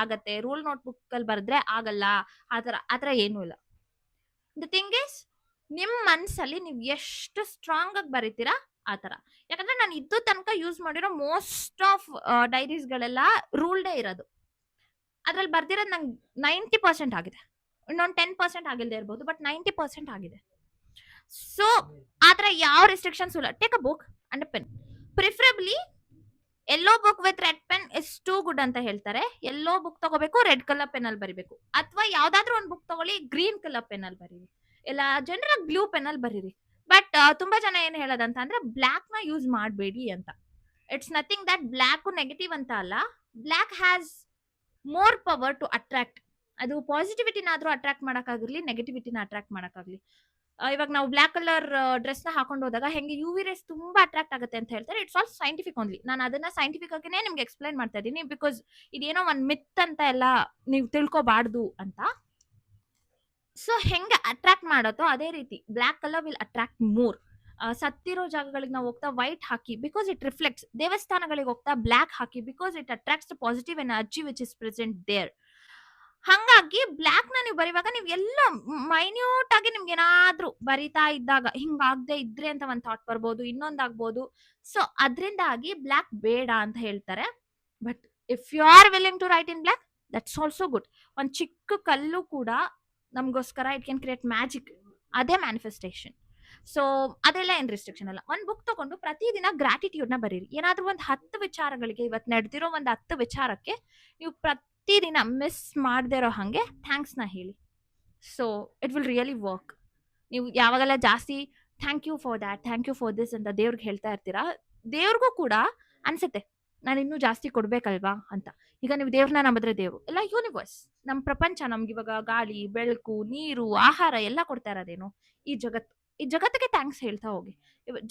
ಆಗತ್ತೆ, ರೂಲ್ ನೋಟ್ ಬುಕ್ ಅಲ್ಲಿ ಬರೆದ್ರೆ ಆಗಲ್ಲ, ಆತರ ಏನೂ ಇಲ್ಲ. ದ ಥಿಂಗ್ ಇಸ್, ನಿಮ್ ಮನ್ಸಲ್ಲಿ ನೀವು ಎಷ್ಟು ಸ್ಟ್ರಾಂಗ್ ಆಗಿ ಬರೀತೀರಾ ಆತರ. ಯಾಕಂದ್ರೆ ನಾನು ಇದ್ದು ತನಕ ಯೂಸ್ ಮಾಡಿರೋ ಮೋಸ್ಟ್ ಆಫ್ ಡೈರೀಸ್ ಗಳೆಲ್ಲ ರೂಲ್ಡೇ ಇರೋದು. ಅದ್ರಲ್ಲಿ ಬರ್ದಿರೋದು ನಂಗೆ 90% ಆಗಿದೆ, ಇನ್ನೊಂದು 10% ಆಗಿಲ್ಲದೆ ಇರ್ಬೋದು, ಬಟ್ 90% ಆಗಿದೆ. ಸೊ ಆತರ ಯಾವ ರೆಸ್ಟ್ರಿಕ್ಷನ್ಸ್ ಇಲ್ಲ. Take a book and pen, preferably yellow book with red pen is too good ಅಂತ ಹೇಳ್ತಾರೆ. ಯೆಲ್ಲೋ ಬುಕ್ ತಗೋಬೇಕು, ರೆಡ್ ಕಲರ್ ಪೆನ್ ಅಲ್ಲಿ ಬರಿಬೇಕು, ಅಥವಾ ಯಾವ್ದಾದ್ರು ಒಂದು ಬುಕ್ ತಗೊಳ್ಳಿ ಗ್ರೀನ್ ಕಲರ್ ಪೆನ್ ಅಲ್ಲಿ ಬರೀರಿ, ಇಲ್ಲ ಜನರಲ್ ಬ್ಲೂ ಪೆನ್ ಅಲ್ಲಿ ಬರೀರಿ. ಬಟ್ ತುಂಬಾ ಜನ ಏನ್ ಹೇಳೋದಂತ ಅಂದ್ರೆ ಬ್ಲಾಕ್ ನ ಯೂಸ್ ಮಾಡಬೇಡಿ ಅಂತ. It's nothing that black negative ಅಂತ ಅಲ್ಲ, black has more power to attract. ಅದು ಪಾಸಿಟಿವಿಟಿನಾದ್ರೂ ಅಟ್ರಾಕ್ಟ್ ಮಾಡಕ್ಕಾಗಿರ್ಲಿ, ನೆಗೆಟಿವಿಟಿನ ಅಟ್ರಾಕ್ಟ್ ಮಾಡಕ್ಕಾಗ್ಲಿ. ಇವಾಗ ನಾವು ಬ್ಲಾಕ್ ಕಲರ್ ಡ್ರೆಸ್ ನ ಹಾಕೊಂಡು ಹೋದಾಗ ಹೆಂಗೆ ಯು ವಿ ರೇಸ್ ತುಂಬಾ ಅಟ್ರಾಕ್ಟ್ ಆಗುತ್ತೆ ಅಂತ ಹೇಳ್ತಾರೆ. It's all scientific only. ನಾನು ಅದನ್ನ ಸೈಂಟಿಫಿಕ್ ಆಗಿನೇ ನಿಮ್ಗೆ ಎಕ್ಸ್ಪ್ಲೈನ್ ಮಾಡ್ತಾ ಇದ್ದೀನಿ, ಬಿಕಾಸ್ ಇದೇನೋ ಒಂದ್ ಮಿತ್ ಅಂತ ಎಲ್ಲ ನೀವು ತಿಳ್ಕೊಬಾರ್ದು ಅಂತ. ಸೊ ಹೆಂಗೆ ಅಟ್ರಾಕ್ಟ್ ಮಾಡತ್ತೋ ಅದೇ ರೀತಿ black colour will attract more. ಸತ್ತಿರೋ ಜಾಗಗಳಿಗೆ ನಾವು ಹೋಗ್ತಾ ವೈಟ್ ಹಾಕಿ, ಬಿಕಾಸ್ ಇಟ್ ರಿಫ್ಲೆಕ್ಟ್ಸ್. ದೇವಸ್ಥಾನಗಳಿಗೆ ಹೋಗ್ತಾ ಬ್ಲಾಕ್ ಹಾಕಿ, because it attracts positive energy which is present there. ಹಂಗಾಗಿ ಬ್ಲಾಕ್ ನ ನೀವು ಬರೀವಾಗ ನೀವು ಎಲ್ಲ ಮೈನ್ಯೂಟ್ ಆಗಿ ನಿಮ್ಗೆ ಏನಾದ್ರೂ ಬರಿತಾ ಇದ್ದಾಗ ಹಿಂಗಾಗದೆ ಇದ್ರೆ ಅಂತ ಒಂದ್ ಥಾಟ್ ಬರ್ಬೋದು, ಇನ್ನೊಂದಾಗ್ಬೋದು. ಸೊ ಅದ್ರಿಂದಾಗಿ ಬ್ಲಾಕ್ ಬೇಡ ಅಂತ ಹೇಳ್ತಾರೆ. But if you are willing to write in black, that's also good. ಒಂದ್ ಚಿಕ್ಕ ಕಲ್ಲು ಕೂಡ ನಮಗೋಸ್ಕರ ಇಟ್ ಕ್ಯಾನ್ ಕ್ರಿಯೇಟ್ ಮ್ಯಾಜಿಕ್. ಅದೇ ಮ್ಯಾನಿಫೆಸ್ಟೇಷನ್. ಸೊ ಅದೆಲ್ಲ ಏನ್ ರಿಸ್ಟ್ರಿಕ್ಷನ್ ಅಲ್ಲ. ಒಂದ್ ಬುಕ್ ತಗೊಂಡು ಪ್ರತಿದಿನ ಗ್ರಾಟಿಟ್ಯೂಡ್ ನ ಬರೀರಿ. ಏನಾದ್ರೂ ಒಂದ್ 10 ವಿಚಾರಗಳಿಗೆ, ಇವತ್ ನಡೆದಿರೋ ಒಂದ್ 10 ವಿಚಾರಕ್ಕೆ ನೀವು ಪ್ರತಿದಿನ ಮಿಸ್ ಮಾಡದೇ ಇರೋ ಹಂಗೆ ಥ್ಯಾಂಕ್ಸ್ ನ ಹೇಳಿ. So it will really work. ನೀವು ಯಾವಾಗೆಲ್ಲ ಜಾಸ್ತಿ thank you for that, thank you for this ಅಂತ ದೇವ್ರಿಗೆ ಹೇಳ್ತಾ ಇರ್ತೀರಾ, ದೇವ್ರಿಗೂ ಕೂಡ ಅನ್ಸುತ್ತೆ ನಾನು ಇನ್ನೂ ಜಾಸ್ತಿ ಕೊಡ್ಬೇಕಲ್ವಾ ಅಂತ. ಈಗ ನೀವು ದೇವ್ರನ್ನ ನಂಬಿದ್ರೆ ದೇವ್ರು ಎಲ್ಲ ಯೂನಿವರ್ಸ್, ನಮ್ ಪ್ರಪಂಚ, ನಮ್ಗೆ ಇವಾಗ ಗಾಳಿ, ಬೆಳಕು, ನೀರು, ಆಹಾರ ಎಲ್ಲ ಕೊಡ್ತಾ ಇರೋದೇನು ಈ ಜಗತ್ತಿಗೆ ಥ್ಯಾಂಕ್ಸ್ ಹೇಳ್ತಾ ಹೋಗಿ.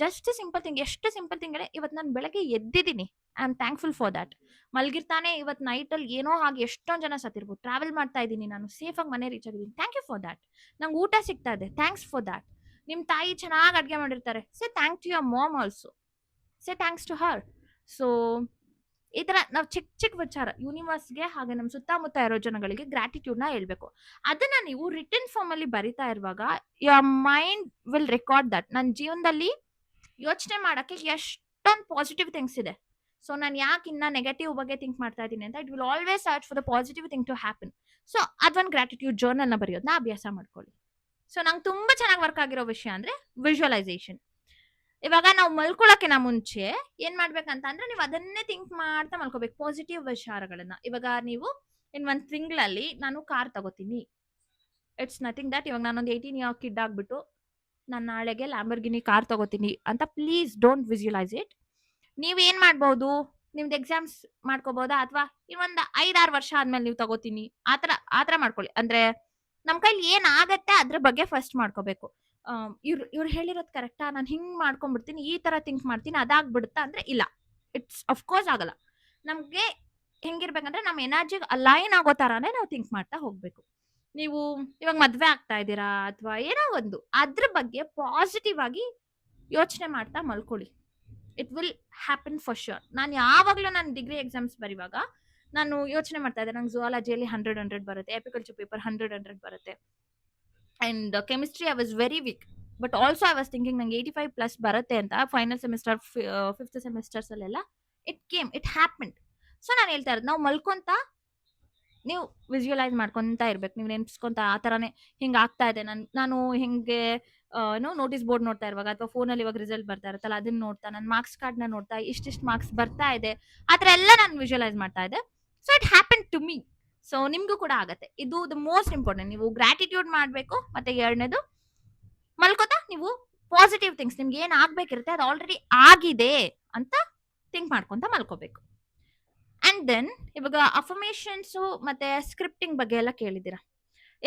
ಜಸ್ಟ್ ಸಿಂಪಲ್ ಥಿಂಗ್, ಎಷ್ಟು ಸಿಂಪಲ್ ಥಿಂಗ್. ಇವತ್ತು ನಾನು ಬೆಳಗ್ಗೆ ಎದ್ದಿದ್ದೀನಿ, I am thankful for that. ಮಲ್ಗಿರ್ತಾನೆ ಇವತ್ತು ನೈಟ್ ಅಲ್ಲಿ ಏನೋ ಹಾಗೆ ಎಷ್ಟೊಂದ್ ಜನ ಸತ್ತಿರ್ಬೋದು. ಟ್ರಾವೆಲ್ ಮಾಡ್ತಾ ಇದ್ದೀನಿ, ನಾನು ಸೇಫ್ ಆಗಿ ಮನೆ ರೀಚ್ ಆಗಿದ್ದೀನಿ, ಥ್ಯಾಂಕ್ ಯು ಫಾರ್ ದ್ಯಾಟ್. ನಂಗೆ ಊಟ ಸಿಗ್ತಾ ಇದೆ, ಥ್ಯಾಂಕ್ಸ್ ಫಾರ್ ದ್ಯಾಟ್. ನಿಮ್ ತಾಯಿ ಚೆನ್ನಾಗಿ ಅಡ್ಗೆ ಮಾಡಿರ್ತಾರೆ, say thank to your mom also, say thanks to her. So ಈ ತರ ನಾವು ಚಿಕ್ಕ ವಿಚಾರ ಯೂನಿವರ್ಸ್ಗೆ ಹಾಗೆ ನಮ್ಮ ಸುತ್ತಮುತ್ತ ಇರೋ ಜನಗಳಿಗೆ ಗ್ರಾಟಿಟ್ಯೂಡ್ ನ ಹೇಳ್ಬೇಕು. ಅದನ್ನ ನೀವು ರಿಟರ್ನ್ ಫಾರ್ಮ್ ಅಲ್ಲಿ ಬರಿತಾ ಇರುವಾಗ your mind will record that. ನನ್ನ ಜೀವನದಲ್ಲಿ ಯೋಚನೆ ಮಾಡಕ್ಕೆ ಎಷ್ಟೊಂದು ಪಾಸಿಟಿವ್ ಥಿಂಗ್ಸ್ ಇದೆ. ಸೊ ನಾನು ಯಾಕೆ ಇನ್ನ ನೆಗೆಟಿವ್ ಬಗ್ಗೆ ಥಿಂಕ್ ಮಾಡ್ತಾ ಇದ್ದೀನಿ ಅಂತ, it will always search for the positive thing to happen. So ಅದೊಂದು ಗ್ರಾಟಿಟ್ಯೂಡ್ ಜರ್ನಲ್ ನ ಬರೆಯೋದನ್ನ ಅಭ್ಯಾಸ ಮಾಡ್ಕೊಳ್ಳಿ. ಸೊ ನಂಗೆ ತುಂಬಾ ಚೆನ್ನಾಗಿ ವರ್ಕ್ ಆಗಿರೋ ವಿಷಯ ಅಂದ್ರೆ ವಿಜುವಲೈಸೇಷನ್. ಇವಾಗ ನಾವು ಮಲ್ಕೊಳಕ್ಕಿನ ಮುಂಚೆ ಏನ್ ಮಾಡ್ಬೇಕಂತ ಅಂದ್ರೆ ನೀವು ಅದನ್ನೇ ಥಿಂಕ್ ಮಾಡ್ತಾ ಮಲ್ಕೋಬೇಕು, ಪಾಸಿಟಿವ್ ವಿಚಾರಗಳನ್ನ. ಇವಾಗ ನೀವು ಇನ್ 1 ತಿಂಗಳಲ್ಲಿ ನಾನು ಕಾರ್ ತಗೋತೀನಿ, ಇಟ್ಸ್ ನಥಿಂಗ್ ದಟ್ ಇವಾಗ ನಾನೊಂದು 18 ಇಯರ್ ಕಿಡ್ ಆಗ್ಬಿಟ್ಟು ನಾನು ನಾಳೆಗೆ ಲ್ಯಾಂಬರ್ಗಿನಿ ಕಾರ್ ತಗೋತೀನಿ ಅಂತ ಪ್ಲೀಸ್ ಡೋಂಟ್ ವಿಜುವಲೈಸ್ ಇಟ್. ನೀವ್ ಏನ್ ಮಾಡ್ಬೋದು, ನಿಮ್ದು ಎಕ್ಸಾಮ್ಸ್ ಮಾಡ್ಕೋಬಹುದಾ, ಅಥವಾ ಇನ್ನೊಂದು 5-6 ವರ್ಷ ಆದ್ಮೇಲೆ ನೀವು ತಗೋತೀನಿ ಆತರ ಮಾಡ್ಕೊಳ್ಳಿ. ಅಂದ್ರೆ ನಮ್ ಕೈಲಿ ಏನ್ ಆಗತ್ತೆ ಅದ್ರ ಬಗ್ಗೆ ಫಸ್ಟ್ ಮಾಡ್ಕೋಬೇಕು. ಇವ್ರು ಹೇಳಿರೋದು ಕರೆಕ್ಟಾ, ನಾನು ಹಿಂಗ್ ಮಾಡ್ಕೊಂಡ್ಬಿಡ್ತೀನಿ, ಈ ತರ ಥಿಂಕ್ ಮಾಡ್ತೀನಿ, ಅದಾಗ್ಬಿಡುತ್ತಾ ಅಂದ್ರೆ ಇಲ್ಲ, ಇಟ್ಸ್ ಅಫ್ಕೋರ್ಸ್ ಆಗಲ್ಲ. ನಮ್ಗೆ ಹೆಂಗಿರ್ಬೇಕಂದ್ರೆ ನಮ್ಮ ಎನರ್ಜಿಗೆ ಅಲೈನ್ ಆಗೋ ತರಾನೇ ನಾವು ಥಿಂಕ್ ಮಾಡ್ತಾ ಹೋಗ್ಬೇಕು. ನೀವು ಇವಾಗ ಮದ್ವೆ ಆಗ್ತಾ ಇದ್ದೀರಾ ಅಥವಾ ಏನೋ ಒಂದು, ಅದ್ರ ಬಗ್ಗೆ ಪಾಸಿಟಿವ್ ಆಗಿ ಯೋಚನೆ ಮಾಡ್ತಾ ಮಲ್ಕೊಳ್ಳಿ. It will happen for sure. ನಾನು ಯಾವಾಗ್ಲೂ ನಾನು ಡಿಗ್ರಿ ಎಕ್ಸಾಮ್ಸ್ ಬರೀವಾಗ ನಾನು ಯೋಚನೆ ಮಾಡ್ತಾ ಇದ್ದೆ, ನಂಗೆ ಝುವಾಲಜಿಯಲ್ಲಿ 100 ಬರುತ್ತೆ, ಎಪಿಕಲ್ಚರ್ ಪೇಪರ್ 100 ಬರುತ್ತೆ, and chemistry I was very weak. But also I was thinking ನಂಗೆ 85+ ಬರುತ್ತೆ ಅಂತ. ಫೈನಲ್ ಸೆಮಿಸ್ಟರ್ 5th ಸೆಮಿಸ್ಟರ್ಸ್ ಅಲ್ಲೆಲ್ಲ ಇಟ್ ಹ್ಯಾಪನ್ಡ್. ಸೊ ನಾನು ಹೇಳ್ತಾ ಇರೋದು, ನಾವು ಮಲ್ಕೊಂತ ನೀವು ವಿಜುವಲೈಸ್ ಮಾಡ್ಕೊಂತ ಇರ್ಬೇಕು, ನೀವು ನೆನ್ಸ್ಕೊಂತ ಆ ತರಾನೇ ಹಿಂಗ ಆಗ್ತಾ ಇದೆ. ನಾನು ಹಿಂಗೆ ನೋಟಿಸ್ ಬೋರ್ಡ್ ನೋಡ್ತಾ ಇರುವಾಗ, ಅಥವಾ ಫೋನಲ್ಲಿ ಇವಾಗ ರಿಸಲ್ಟ್ ಬರ್ತಾ ಇರುತ್ತಲ್ಲ ಅದನ್ನ ನೋಡ್ತಾ, ನನ್ನ ಮಾರ್ಕ್ಸ್ ಕಾರ್ಡ್ ನ ನೋಡ್ತಾ, ಇಷ್ಟಿಷ್ಟು ಮಾರ್ಕ್ಸ್ ಬರ್ತಾ ಇದೆ, ಆತರ ಎಲ್ಲ ನಾನು ವಿಜುವಲೈಸ್ ಮಾಡ್ತಾ ಇದ್ದೆ. So it happen to me. So ನಿಮ್ಗೂ ಕೂಡ ಆಗತ್ತೆ. ಇದು ದ ಮೋಸ್ಟ್ ಇಂಪಾರ್ಟೆಂಟ್. ನೀವು ಗ್ರಾಟಿಟ್ಯೂಡ್ ಮಾಡ್ಬೇಕು, ಮತ್ತೆ ಎರಡನೇದು ಮಲ್ಕೋತಾ ನೀವು ಪಾಸಿಟಿವ್ ಥಿಂಗ್ಸ್, ನಿಮ್ಗೆ ಏನ್ ಆಗ್ಬೇಕಿರುತ್ತೆ ಅದು ಆಲ್ರೆಡಿ ಆಗಿದೆ ಅಂತ ಥಿಂಕ್ ಮಾಡ್ಕೊಂತ ಮಲ್ಕೋಬೇಕು. ಅಂಡ್ ದೆನ್ ಇವಾಗ ಅಫರ್ಮೇಷನ್ಸ್ ಮತ್ತೆ ಸ್ಕ್ರಿಪ್ಟಿಂಗ್ ಬಗ್ಗೆ ಎಲ್ಲ ಕೇಳಿದ್ದೀರಾ.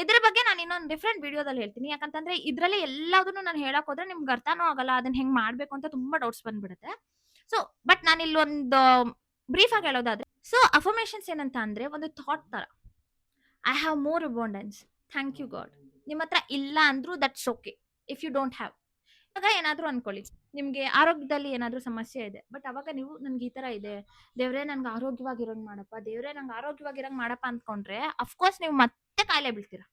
ಇದ್ರ ಬಗ್ಗೆ ನಾನು ಇನ್ನೊಂದು ಡಿಫ್ರೆಂಟ್ ವಿಡಿಯೋದಲ್ಲಿ ಹೇಳ್ತೀನಿ. ಯಾಕಂತಂದ್ರೆ ಇದ್ರಲ್ಲಿ ಎಲ್ಲದನ್ನು ನಾನು ಹೇಳಕ್ ಹೋದ್ರೆ ನಿಮ್ಗೆ ಅರ್ಥನೂ ಆಗಲ್ಲ, ಅದನ್ನ ಹೆಂಗ್ ಮಾಡ್ಬೇಕು ಅಂತ ತುಂಬಾ ಡೌಟ್ಸ್ ಬಂದ್ಬಿಡುತ್ತೆ. ಸೊ ಬಟ್ ನಾನು ಇಲ್ಲೊಂದು ಬ್ರೀಫ್ ಆಗಿ ಹೇಳೋದಾದ್ರೆ, ಸೊ ಅಫರ್ಮೇಷನ್ಸ್ ಏನಂತ ಅಂದ್ರೆ ಒಂದು ಥಾಟ್ ತರ. I have more abundance, thank you God. ನಿಮ್ಮ ಹತ್ರ ಇಲ್ಲ ಅಂದ್ರೂ that's okay if you don't have. ಇವಾಗ ಏನಾದ್ರೂ ಅನ್ಕೊಳ್ಳಿ, ನಿಮ್ಗೆ ಆರೋಗ್ಯದಲ್ಲಿ ಏನಾದ್ರೂ ಸಮಸ್ಯೆ ಇದೆ. ಬಟ್ ಅವಾಗ ನೀವು ನನ್ಗೆ ಈ ತರ ಇದೆ, ದೇವ್ರೇ ನನ್ಗೆ ಆರೋಗ್ಯವಾಗಿರೋಂಗ್ ಮಾಡಪ್ಪ, ದೇವ್ರೇ ನಂಗೆ ಆರೋಗ್ಯವಾಗಿರಂಗ್ ಮಾಡಪ್ಪ ಅಂದ್ಕೊಂಡ್ರೆ ಅಫ್ಕೋರ್ಸ್ ನೀವು ಮತ್ತೆ ಕಾಯಿಲೆ ಬೀಳ್ತೀರಾ.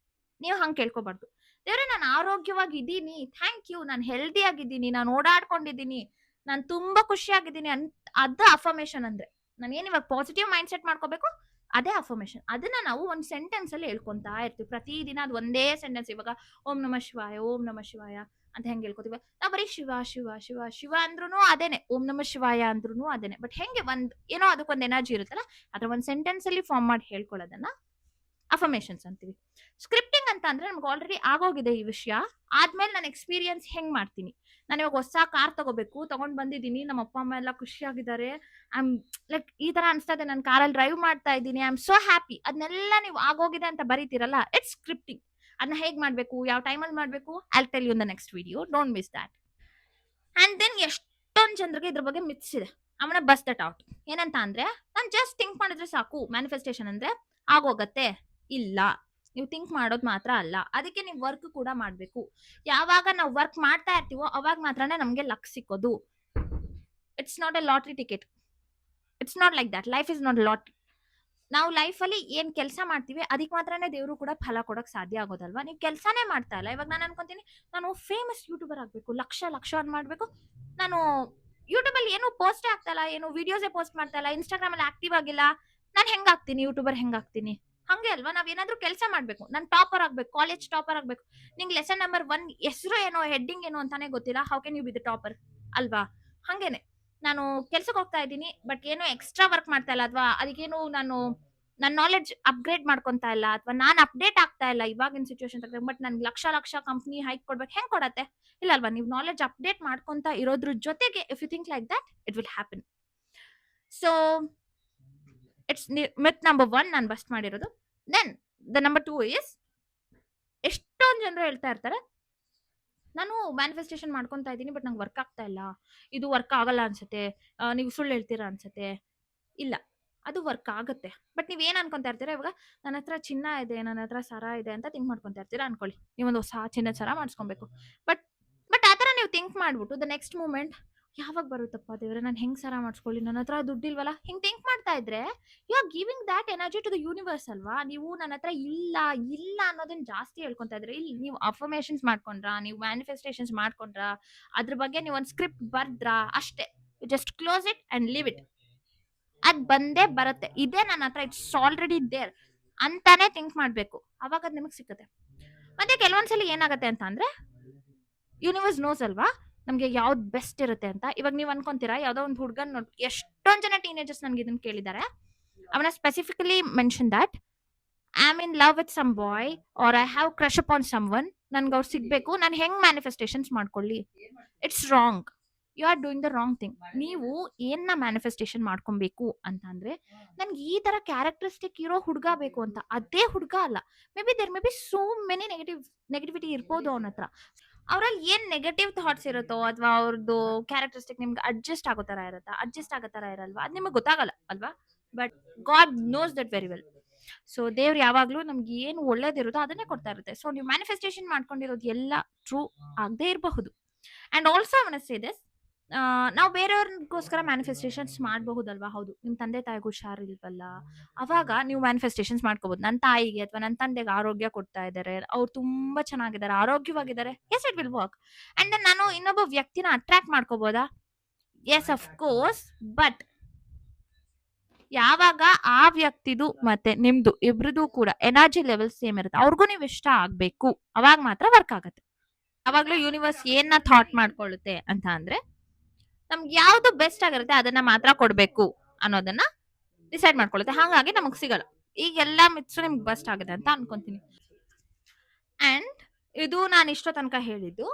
ನೀವು ಹಂಗ್ ಕೇಳ್ಕೊಬಾರ್ದು. ದೇವ್ರೇ ನಾನು ಆರೋಗ್ಯವಾಗಿದ್ದೀನಿ, ಥ್ಯಾಂಕ್ ಯು, ನಾನು ಹೆಲ್ದಿ ಆಗಿದ್ದೀನಿ, ನಾನು ಓಡಾಡ್ಕೊಂಡಿದ್ದೀನಿ, ನಾನು ತುಂಬಾ ಖುಷಿಯಾಗಿದ್ದೀನಿ ಅಂತ. ಅದ ಅಫರ್ಮೇಶನ್ ಅಂದ್ರೆ. ನಾನು ಏನ್ ಇವಾಗ ಪಾಸಿಟಿವ್ ಮೈಂಡ್ ಸೆಟ್ ಮಾಡ್ಕೋಬೇಕು, ಅದೇ ಅಫರ್ಮೇಶನ್. ಅದನ್ನ ನಾವು ಒಂದ್ ಸೆಂಟೆನ್ಸ್ ಅಲ್ಲಿ ಹೇಳ್ಕೊಂತಾ ಇರ್ತೀವಿ ಪ್ರತಿದಿನ. ಅದು ಒಂದೇ ಸೆಂಟೆನ್ಸ್. ಇವಾಗ ಓಂ ನಮ ಶಿವಾಯ, ಓಂ ನಮ ಶಿವಾಯ ಅಂತ ಹೆಂಗ್ ಹೇಳ್ಕೊತೀವಿ. ನಾವ್ ಬರೀ ಶಿವ ಶಿವ ಶಿವ ಶಿವ ಅಂದ್ರೂ ಅದೇನೆ, ಓಂ ನಮ ಶಿವಾಯ ಅಂದ್ರೂ ಅದೇನೆ. ಬಟ್ ಹೆಂಗೆ ಒಂದ್ ಏನೋ ಅದಕ್ಕೊಂದ್ ಎನರ್ಜಿ ಇರುತ್ತಲ್ಲ, ಅದ್ರ ಒಂದ್ ಸೆಂಟೆನ್ಸ್ ಅಲ್ಲಿ ಫಾರ್ಮ್ ಮಾಡಿ ಹೇಳ್ಕೊಳ್ಳೋದನ್ನ ಅಫರ್ಮೇಶನ್ಸ್ ಅಂತೀವಿ. ಸ್ಕ್ರಿಪ್ಟಿಂಗ್ ಅಂತ ಅಂದ್ರೆ ನಮ್ಗೆ ಆಲ್ರೆಡಿ ಆಗೋಗಿದೆ ಈ ವಿಷಯ. ಆದ್ಮೇಲೆ ನಾನು ಎಕ್ಸ್ಪೀರಿಯನ್ಸ್ ಹೆಂಗ್ ಮಾಡ್ತೀನಿ. ನಾನು ಇವಾಗ ಹೊಸ ಕಾರ್ ತಗೋಬೇಕು, ತಗೊಂಡ್ ಬಂದಿದ್ದೀನಿ, ನಮ್ಮ ಅಪ್ಪ ಅಮ್ಮ ಎಲ್ಲ ಖುಷಿಯಾಗಿದ್ದಾರೆ, ಐ ಆಮ್ ಲೈಕ್ ಈ ತರ ಅನ್ಸ್ತಾ ಇದೆ, ನಾನು ಕಾರಲ್ಲಿ ಡ್ರೈವ್ ಮಾಡ್ತಾ ಇದ್ದೀನಿ, ಐ ಆಮ್ ಸೋ ಹ್ಯಾಪಿ. ಅದನ್ನೆಲ್ಲ ನೀವು ಆಗೋಗಿದೆ ಅಂತ ಬರೀತಿರಲ್ಲ, ಇಟ್ಸ್ ಸ್ಕ್ರಿಪ್ಟಿಂಗ್. ಅದನ್ನ ಹೇಗ್ ಮಾಡ್ಬೇಕು, ಯಾವ ಟೈಮಲ್ಲಿ ಮಾಡ್ಬೇಕು, I tell you in the next video, don't miss that. And then ಎಷ್ಟೊಂದ್ ಜನರಿಗೆ ಇದ್ರ ಬಗ್ಗೆ ಮಿತ್ಸ್ ಇದೆ. ಅವನ ಬಸ್ ದಟ್ ಔಟ್. ಏನಂತ ಅಂದ್ರೆ, ನಾನು ಜಸ್ಟ್ ಥಿಂಕ್ ಮಾಡಿದ್ರೆ ಸಾಕು ಮ್ಯಾನಿಫೆಸ್ಟೇಷನ್ ಅಂದ್ರೆ ಆಗೋಗತ್ತೆ. ಇಲ್ಲ, ನೀವು ಥಿಂಕ್ ಮಾಡೋದು ಮಾತ್ರ ಅಲ್ಲ, ಅದಕ್ಕೆ ನೀವು ವರ್ಕ್ ಕೂಡ ಮಾಡ್ಬೇಕು. ಯಾವಾಗ ನಾವು ವರ್ಕ್ ಮಾಡ್ತಾ ಇರ್ತೀವೋ ಅವಾಗ ಮಾತ್ರನೇ ನಮ್ಗೆ ಲಕ್ ಸಿಕ್ಕೋದು. It's not a lottery ticket. It's not like that. Life is not lottery. ನಾವು ಲೈಫ್ ಅಲ್ಲಿ ಏನ್ ಕೆಲಸ ಮಾಡ್ತೀವಿ ಅದಕ್ಕೆ ಮಾತ್ರನೇ ದೇವರು ಕೂಡ ಫಲ ಕೊಡಕ್ ಸಾಧ್ಯ ಆಗೋದಲ್ವಾ. ನೀವು ಕೆಲಸನೇ ಮಾಡ್ತಾ ಇಲ್ಲ. ಇವಾಗ ನಾನು ಅನ್ಕೊಂತೀನಿ, ನಾನು ಫೇಮಸ್ ಯೂಟ್ಯೂಬರ್ ಆಗ್ಬೇಕು, ಲಕ್ಷ ಲಕ್ಷ ಅನ್ ಮಾಡ್ಬೇಕು. ನಾನು ಯೂಟ್ಯೂಬ್ ಅಲ್ಲಿ ಏನು ಪೋಸ್ಟ್ ಆಗ್ತಾ ಇಲ್ಲ, ಏನು ವಿಡಿಯೋಸೇ ಪೋಸ್ಟ್ ಮಾಡ್ತಾ ಇಲ್ಲ, ಇನ್ಸ್ಟಾಗ್ರಾಮ್ ಅಲ್ಲಿ ಆಕ್ಟಿವ್ ಆಗಿಲ್ಲ. ನಾನು ಹೆಂಗಾಗ್ತೀನಿ ಯೂಟ್ಯೂಬರ್, ಹೆಂಗಾಗ್ತೀನಿ? ಹಂಗೆ ಅಲ್ವಾ, ನಾವ್ ಏನಾದ್ರೂ ಕೆಲಸ ಮಾಡ್ಬೇಕು. ನಾನು ಟಾಪರ್ ಆಗ್ಬೇಕು, ಕಾಲೇಜ್ ಟಾಪರ್ ಆಗ್ಬೇಕು. ನಿಂಗೆ ಲೆಸನ್ ನಂಬರ್ 1 ಹೆಸರು ಏನೋ, ಹೆಡ್ಡಿಂಗ್ ಏನೋ ಅಂತಾನೆ ಗೊತ್ತಿಲ್ಲ, how can you be the topper? ಅಲ್ವಾ? ಹಂಗೇನೆ ನಾನು ಕೆಲ್ಸಕ್ಕೆ ಹೋಗ್ತಾ ಇದ್ದೀನಿ, ಬಟ್ ಏನೋ ಎಕ್ಸ್ಟ್ರಾ ವರ್ಕ್ ಮಾಡ್ತಾ ಇಲ್ಲ, ಅಥವಾ ಅದಕ್ಕೇನು ನಾನು ನನ್ನ ನಾಲೆಡ್ಜ್ ಅಪ್ಗ್ರೇಡ್ ಮಾಡ್ಕೊಂತಾ ಇಲ್ಲ, ಅಥವಾ ನಾನು ಅಪ್ಡೇಟ್ ಆಗ್ತಾ ಇಲ್ಲ ಇವಾಗಿನ ಸಿಚುವೇಶನ್. ಬಟ್ ನನ್ಗೆ ಲಕ್ಷ ಲಕ್ಷ ಕಂಪ್ನಿ ಹೈಕ್ ಕೊಡ್ಬೇಕು, ಹೆಂಗ್ ಕೊಡತ್ತೆ? ಇಲ್ಲ ಅಲ್ವಾ? ನೀವು ನಾಲೆಡ್ಜ್ ಅಪ್ಡೇಟ್ ಮಾಡ್ಕೊಂತ ಇರೋದ್ರ ಜೊತೆಗೆ if you think like that, it will happen. So it's myth number 1 ನಾನು ಬಸ್ಟ್ ಮಾಡಿರೋದು. ದೆನ್ ದ ನಂಬರ್ 2 ಇಸ್, ಎಷ್ಟೊಂದು ಜನರು ಹೇಳ್ತಾ ಇರ್ತಾರೆ, ನಾನು ಮ್ಯಾನಿಫೆಸ್ಟೇಷನ್ ಮಾಡ್ಕೊಂತಾ ಇದ್ದೀನಿ, ಬಟ್ ನಂಗೆ ವರ್ಕ್ ಆಗ್ತಾ ಇಲ್ಲ, ಇದು ವರ್ಕ್ ಆಗಲ್ಲ ಅನ್ಸುತ್ತೆ, ನೀವು ಸುಳ್ಳು ಹೇಳ್ತೀರಾ ಅನ್ಸುತ್ತೆ. ಇಲ್ಲ, ಅದು ವರ್ಕ್ ಆಗುತ್ತೆ. ಬಟ್ ನೀವ್ ಏನ್ ಅನ್ಕೊಂತಾ ಇರ್ತೀರಾ, ಇವಾಗ ನನ್ನ ಹತ್ರ ಚಿನ್ನ ಇದೆ, ನನ್ನ ಹತ್ರ ಸರ ಇದೆ ಅಂತ ಥಿಂಕ್ ಮಾಡ್ಕೊಂತಾ ಇರ್ತೀರಾ ಅನ್ಕೊಳ್ಳಿ. ನೀವೊಂದು ಹೊಸ ಚಿನ್ನದ ಸರ ಮಾಡಿಸ್ಕೊಬೇಕು. ಬಟ್ ಬಟ್ ಆತರ ನೀವು ಥಿಂಕ್ ಮಾಡ್ಬಿಟ್ಟು ದ ನೆಕ್ಸ್ಟ್ ಮೂಮೆಂಟ್, ಯಾವಾಗ ಬರುತ್ತಪ್ಪ ದೇವ್ರೆ, ನಾನು ಹೆಂಗ್ ಸರ ಮಾಡಿಸ್ಕೊಳ್ಳಿ, ನನ್ನ ಹತ್ರ ದುಡ್ಡಿಲ್ವಲ್ಲ, ಹಿಂಗ್ ಥಿಂಕ್ ಮಾಡ್ತಾ ಇದ್ರೆ you are giving that energy to the universe ಅಲ್ವಾ. ನೀವು ನನ್ನ ಹತ್ರ ಇಲ್ಲ ಇಲ್ಲ ಅನ್ನೋದನ್ನ ಜಾಸ್ತಿ ಹೇಳ್ಕೊಂತಾ ಇದ್ರೆ, ಇಲ್ಲಿ ನೀವು ಅಫರ್ಮೇಶನ್ಸ್ ಮಾಡ್ಕೊಂಡ್ರಾ, ನೀವು ಮ್ಯಾನಿಫೆಸ್ಟೇಷನ್ಸ್ ಮಾಡ್ಕೊಂಡ್ರಾ, ಅದ್ರ ಬಗ್ಗೆ ನೀವು ಒಂದು ಸ್ಕ್ರಿಪ್ಟ್ ಬರ್ದ್ರಾ, ಅಷ್ಟೇ. Just close it and leave it. ಅದ್ ಬಂದೇ ಬರುತ್ತೆ. ಇದೇ ನನ್ನ ಹತ್ರ, ಇಟ್ಸ್ ಆಲ್ರೆಡಿ ದೇರ್ ಅಂತಾನೆ ಥಿಂಕ್ ಮಾಡ್ಬೇಕು. ಅವಾಗ ಅದ್ ನಿಮಗ್ ಸಿಕ್ಕತ್ತೆ. ಮತ್ತೆ ಕೆಲವೊಂದ್ಸಲಿ ಏನಾಗತ್ತೆ ಅಂತ ಅಂದ್ರೆ, ಯೂನಿವರ್ಸ್ ನೋಸ್ ಅಲ್ವಾ ನಮ್ಗೆ ಯಾವ್ದು ಬೆಸ್ಟ್ ಇರುತ್ತೆ ಅಂತ. ಇವಾಗ ನೀವ್ ಅನ್ಕೊಂತೀರಾ, ಯಾವ್ದೋ ಒಂದು ಹುಡ್ಗನ್ ನೋಡ್, ಎಷ್ಟೊಂದ್ ಜನ ಟೀನೇಜರ್ಸ್ ನನ್ಗೆ ಇದನ್ನ ಕೇಳಿದ್ದಾರೆ. ಅವನ specifically mention that I am in love with some boy or I have crush upon some one. ನನ್ಗೆ ಅವ್ರು ಸಿಗ್ಬೇಕು, ನಾನು ಹೆಂಗ್ ಮ್ಯಾನಿಫೆಸ್ಟೇಷನ್ಸ್ ಮಾಡ್ಕೊಳ್ಳಿ? It's wrong. You are doing the wrong thing. ನೀವು ಏನ್ನ ಮ್ಯಾನಿಫೆಸ್ಟೇಷನ್ ಮಾಡ್ಕೊಬೇಕು ಅಂತ ಅಂದ್ರೆ, ನನ್ಗೆ ಈ ತರ ಕ್ಯಾರೆಕ್ಟರಿಸ್ಟಿಕ್ ಇರೋ ಹುಡುಗ ಬೇಕು ಅಂತ, ಅದೇ ಹುಡುಗ ಅಲ್ಲ. Maybe there maybe so many negativity ಇರ್ಬೋದು ಅವನ ಹತ್ರ. ಅವ್ರಲ್ಲಿ ಏನ್ ನೆಗೆಟಿವ್ ಥಾಟ್ಸ್ ಇರುತ್ತೋ, ಅಥವಾ ಅವ್ರದ್ದು ಕ್ಯಾರೆಕ್ಟರಿಸ್ಟಿಕ್ ನಿಮ್ಗೆ ಅಡ್ಜಸ್ಟ್ ಆಗೋ ತರ ಇರುತ್ತಾ, ಅಡ್ಜಸ್ಟ್ ಆಗೋ ತರ ಇರಲ್ವಾ, ಅದ್ ನಿಮಗೆ ಗೊತ್ತಾಗಲ್ಲ ಅಲ್ವಾ. But God knows that very well. So ದೇವ್ರು ಯಾವಾಗ್ಲೂ ನಮ್ಗೆ ಏನು ಒಳ್ಳೇದಿರುತ್ತೋ ಅದನ್ನೇ ಕೊಡ್ತಾ ಇರುತ್ತೆ. ಸೊ ನೀವು ಮ್ಯಾನಿಫೆಸ್ಟೇಷನ್ ಮಾಡ್ಕೊಂಡಿರೋದು ಎಲ್ಲ ಟ್ರೂ ಆಗದೆ ಇರಬಹುದು. ಅಂಡ್ ಆಲ್ಸೋ ಅವನ ಸೇ ದಿಸ್, ನಾವು ಬೇರೆಯವ್ರಿಗೋಸ್ಕರ ಮ್ಯಾನಿಫೆಸ್ಟೇಷನ್ಸ್ ಮಾಡಬಹುದಲ್ವಾ. ಹೌದು, ನಿಮ್ ತಂದೆ ತಾಯಿಗೆ ಹುಷಾರಿಲ್ವಲ್ಲ, ಅವಾಗ ನೀವು ಮ್ಯಾನಿಫೆಸ್ಟೇಷನ್ಸ್ ಮಾಡ್ಕೋಬಹುದು. ನನ್ನ ತಾಯಿಗೆ ಅಥವಾ ನನ್ನ ತಂದೆಗೆ ಆರೋಗ್ಯ ಕೊಡ್ತಾ ಇದ್ದಾರೆ, ಅವ್ರು ತುಂಬಾ ಚೆನ್ನಾಗಿದ್ದಾರೆ, ಆರೋಗ್ಯವಾಗಿದ್ದಾರೆ, yes it will work. And then ನಾನು ಇನ್ನೊಬ್ಬ ವ್ಯಕ್ತಿನ ಅಟ್ರಾಕ್ಟ್ ಮಾಡ್ಕೋಬಹುದಾ? Yes of course. ಬಟ್ ಯಾವಾಗ ಆ ವ್ಯಕ್ತಿದು ಮತ್ತೆ ನಿಮ್ದು ಇಬ್ರದು ಕೂಡ ಎನರ್ಜಿ ಲೆವೆಲ್ ಸೇಮ್ ಇರುತ್ತೆ, ಅವ್ರಿಗೂ ನೀವು ಇಷ್ಟ ಆಗ್ಬೇಕು, ಅವಾಗ ಮಾತ್ರ ವರ್ಕ್ ಆಗತ್ತೆ. ಅವಾಗ್ಲೂ ಯೂನಿವರ್ಸ್ ಏನ್ನ ಥಾಟ್ ಮಾಡ್ಕೊಳ್ಳುತ್ತೆ ಅಂತ ಅಂದ್ರೆ, ನಮ್ಗೆ ಯಾವ್ದು ಬೆಸ್ಟ್ ಆಗಿರುತ್ತೆ ಅದನ್ನ ಮಾತ್ರ ಕೊಡ್ಬೇಕು ಅನ್ನೋದನ್ನ ಡಿಸೈಡ್ ಮಾಡ್ಕೊಳ್ಳುತ್ತೆ. ಹಾಗಾಗಿ ನಮಗ್ ಸಿಗಲ್ಲ. ಈಗ ಎಲ್ಲಾ ಮಿತ್ಸು ನಿಮ್ಗೆ ಬೆಸ್ಟ್ ಆಗಿದೆ ಅಂತ ಅನ್ಕೊಂತೀನಿ. ಅಂಡ್ ಇದು ನಾನು ಇಷ್ಟೋ ತನಕ ಹೇಳಿದ್ದು,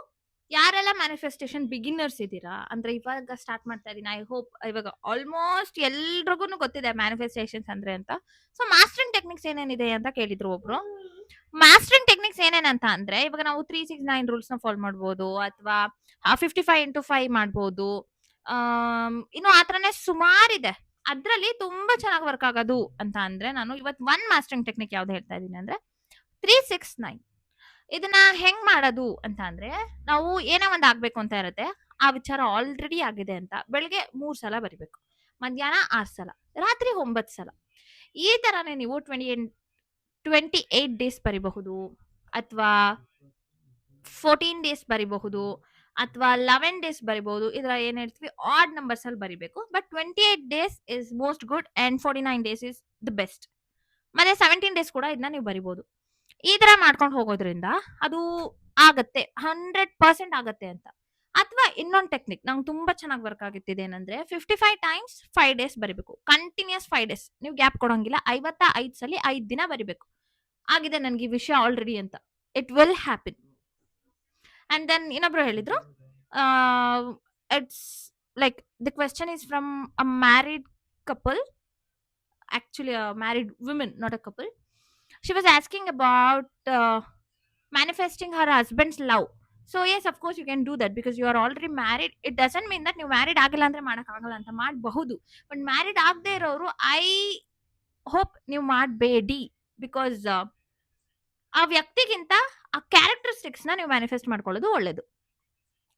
ಯಾರೆಲ್ಲ ಮ್ಯಾನಿಫೆಸ್ಟೇಷನ್ ಬಿಗಿನರ್ಸ್ ಇದ್ದೀರಾ ಅಂದ್ರೆ, ಇವಾಗ ಸ್ಟಾರ್ಟ್ ಮಾಡ್ತಾ ಇದೀನಿ, ಐ ಹೋಪ್ ಇವಾಗ ಆಲ್ಮೋಸ್ಟ್ ಎಲ್ರಿಗೂ ಗೊತ್ತಿದೆ ಮ್ಯಾನಿಫೆಸ್ಟೇಷನ್ಸ್ ಅಂದ್ರೆ ಅಂತ. ಸೊ ಮಾಸ್ಟರಿಂಗ್ ಟೆಕ್ನಿಕ್ಸ್ ಏನೇನಿದೆ ಅಂತ ಕೇಳಿದ್ರು ಒಬ್ರು. ಮಾಸ್ಟರಿಂಗ್ ಟೆಕ್ನಿಕ್ಸ್ ಏನೇನಂತ ಅಂದ್ರೆ, ಇವಾಗ ನಾವು 369 ರೂಲ್ಸ್ ನ ಫಾಲೋ ಮಾಡ್ಬೋದು, ಅಥವಾ 55x5 ಮಾಡ್ಬೋದು. ಇನ್ನು ಆತರನೇ ಸುಮಾರಿದೆ. ಅದ್ರಲ್ಲಿ ತುಂಬಾ ಚೆನ್ನಾಗಿ ವರ್ಕ್ ಆಗೋದು ಅಂತ ಅಂದ್ರೆ, ನಾನು ಇವತ್ತು ಒನ್ ಮಾಸ್ಟರಿಂಗ್ ಟೆಕ್ನಿಕ್ ಯಾವ್ದು ಹೇಳ್ತಾ ಇದೀನಿ ಅಂದ್ರೆ 369. ಇದನ್ನ ಹೆಂಗ್ ಮಾಡೋದು ಅಂತ ಅಂದ್ರೆ, ನಾವು ಏನೋ ಒಂದ್ ಆಗ್ಬೇಕು ಅಂತ ಇರುತ್ತೆ, ಆ ವಿಚಾರ ಆಲ್ರೆಡಿ ಆಗಿದೆ ಅಂತ ಬೆಳಗ್ಗೆ 3 ಸಲ ಬರಿಬೇಕು, ಮಧ್ಯಾಹ್ನ 6 ಸಲ, ರಾತ್ರಿ 9 ಸಲ. ಈ ತರಾನೇ ನೀವು 28 ಡೇಸ್ ಬರಿಬಹುದು, ಅಥವಾ 14 ಡೇಸ್ ಬರಿಬಹುದು, ಅಥವಾ 11 ಡೇಸ್ ಬರಿಬಹುದು. ಇದರ ಏನ್ ಹೇಳ್ತೀವಿ, ಆಡ್ ನಂಬರ್ಸ್ ಅಲ್ಲಿ ಬರಿಬೇಕು. But 28 days is most good and 49 days is the best. ಮತ್ತೆ 17 ಡೇಸ್ ಕೂಡ ಇದನ್ನ ನೀವು ಬರಿಬಹುದು. ಈ ತರ ಮಾಡ್ಕೊಂಡು ಹೋಗೋದ್ರಿಂದ ಅದು ಆಗತ್ತೆ, 100% ಆಗತ್ತೆ ಅಂತ. ಅಥವಾ ಇನ್ನೊಂದು ಟೆಕ್ನಿಕ್ ನಂಗೆ ತುಂಬಾ ಚೆನ್ನಾಗಿ ವರ್ಕ್ ಆಗುತ್ತಿದೆ ಏನಂದ್ರೆ, 55 ಟೈಮ್ಸ್ 5 ಡೇಸ್ ಬರಿಬೇಕು, ಕಂಟಿನ್ಯೂಸ್ 5 ಡೇಸ್, ನೀವು ಗ್ಯಾಪ್ ಕೊಡೋಂಗಿಲ್ಲ. 55 ಸಲ 5 ದಿನ ಬರಿಬೇಕು. ಆಗಿದೆ ನನ್ಗೆ ಈ ವಿಷಯ ಆಲ್ರೆಡಿ ಅಂತ, it will happen. And then ಇನ್ನೊಬ್ರು ಹೇಳಿದ್ರು, it's like the question is from a married couple, actually a married woman, not a couple. She was asking about manifesting her husband's love. So yes, of course you can do that because you are already married. It doesn't mean that ನೀವು married ಆಗಿಲ್ಲ ಅಂದ್ರೆ ಮಾಡಕ್ಕಾಗಲ್ಲ ಅಂತ, ಮಾಡಬಹುದು. But married ಆಗದೆ ಇರೋರು I hope ನೀವು ಮಾಡಬೇಡಿ, ಬಿಕಾಸ್ ಆ ವ್ಯಕ್ತಿಗಿಂತ ಆ ಕ್ಯಾರೆಕ್ಟರಿಸ್ಟಿಕ್ಸ್ ನ ನೀವು ಮ್ಯಾನಿಫೆಸ್ಟ್ ಮಾಡ್ಕೊಳ್ಳೋದು ಒಳ್ಳೇದು.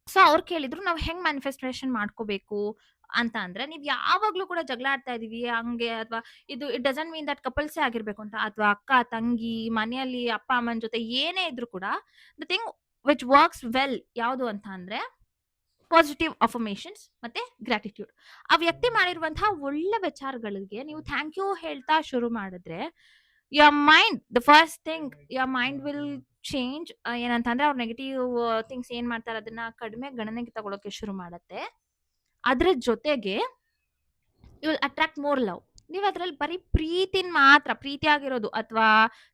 ಸೊ ಅವ್ರು ಕೇಳಿದ್ರು ನಾವು ಹೆಂಗ್ ಮ್ಯಾನಿಫೆಸ್ಟೇಷನ್ ಮಾಡ್ಕೋಬೇಕು ಅಂತ. ಅಂದ್ರೆ ನೀವ್ ಯಾವಾಗ್ಲೂ ಕೂಡ ಜಗಳ ಆಡ್ತಾ ಇದೀವಿ ಹಂಗೆ, ಅಥವಾ ಇದು ಇಟ್ ಡಸಂಟ್ ಮೀನ್ ದಟ್ ಕಪಲ್ಸೇ ಆಗಿರ್ಬೇಕು ಅಂತ, ಅಥವಾ ಅಕ್ಕ ತಂಗಿ ಮನೆಯಲ್ಲಿ ಅಪ್ಪ ಅಮ್ಮನ ಜೊತೆ ಏನೇ ಇದ್ರು ಕೂಡ the thing which works well ಯಾವುದು ಅಂತ ಅಂದ್ರೆ ಪಾಸಿಟಿವ್ ಅಫರ್ಮೇಷನ್ಸ್ ಮತ್ತೆ ಗ್ರಾಟಿಟ್ಯೂಡ್. ಆ ವ್ಯಕ್ತಿ ಮಾಡಿರುವಂತಹ ಒಳ್ಳೆ ವಿಚಾರಗಳಿಗೆ ನೀವು ಥ್ಯಾಂಕ್ ಯು ಹೇಳ್ತಾ ಶುರು ಮಾಡಿದ್ರೆ, your mind, the first thing, your mind will change. ಏನಂತಂದ್ರೆ ಅವ್ರ ನೆಗೆಟಿವ್ ಥಿಂಗ್ಸ್ ಏನ್ ಮಾಡ್ತಾರೆ ಅದನ್ನ ಕಡಿಮೆ ಗಣನೆಗೆ ತಗೊಳಕ್ಕೆ ಶುರು ಮಾಡತ್ತೆ. ಅದ್ರ ಜೊತೆಗೆ you will attract more love. ನೀವ್ ಅದ್ರಲ್ಲಿ ಬರೀ ಪ್ರೀತಿ ಆಗಿರೋದು ಅಥವಾ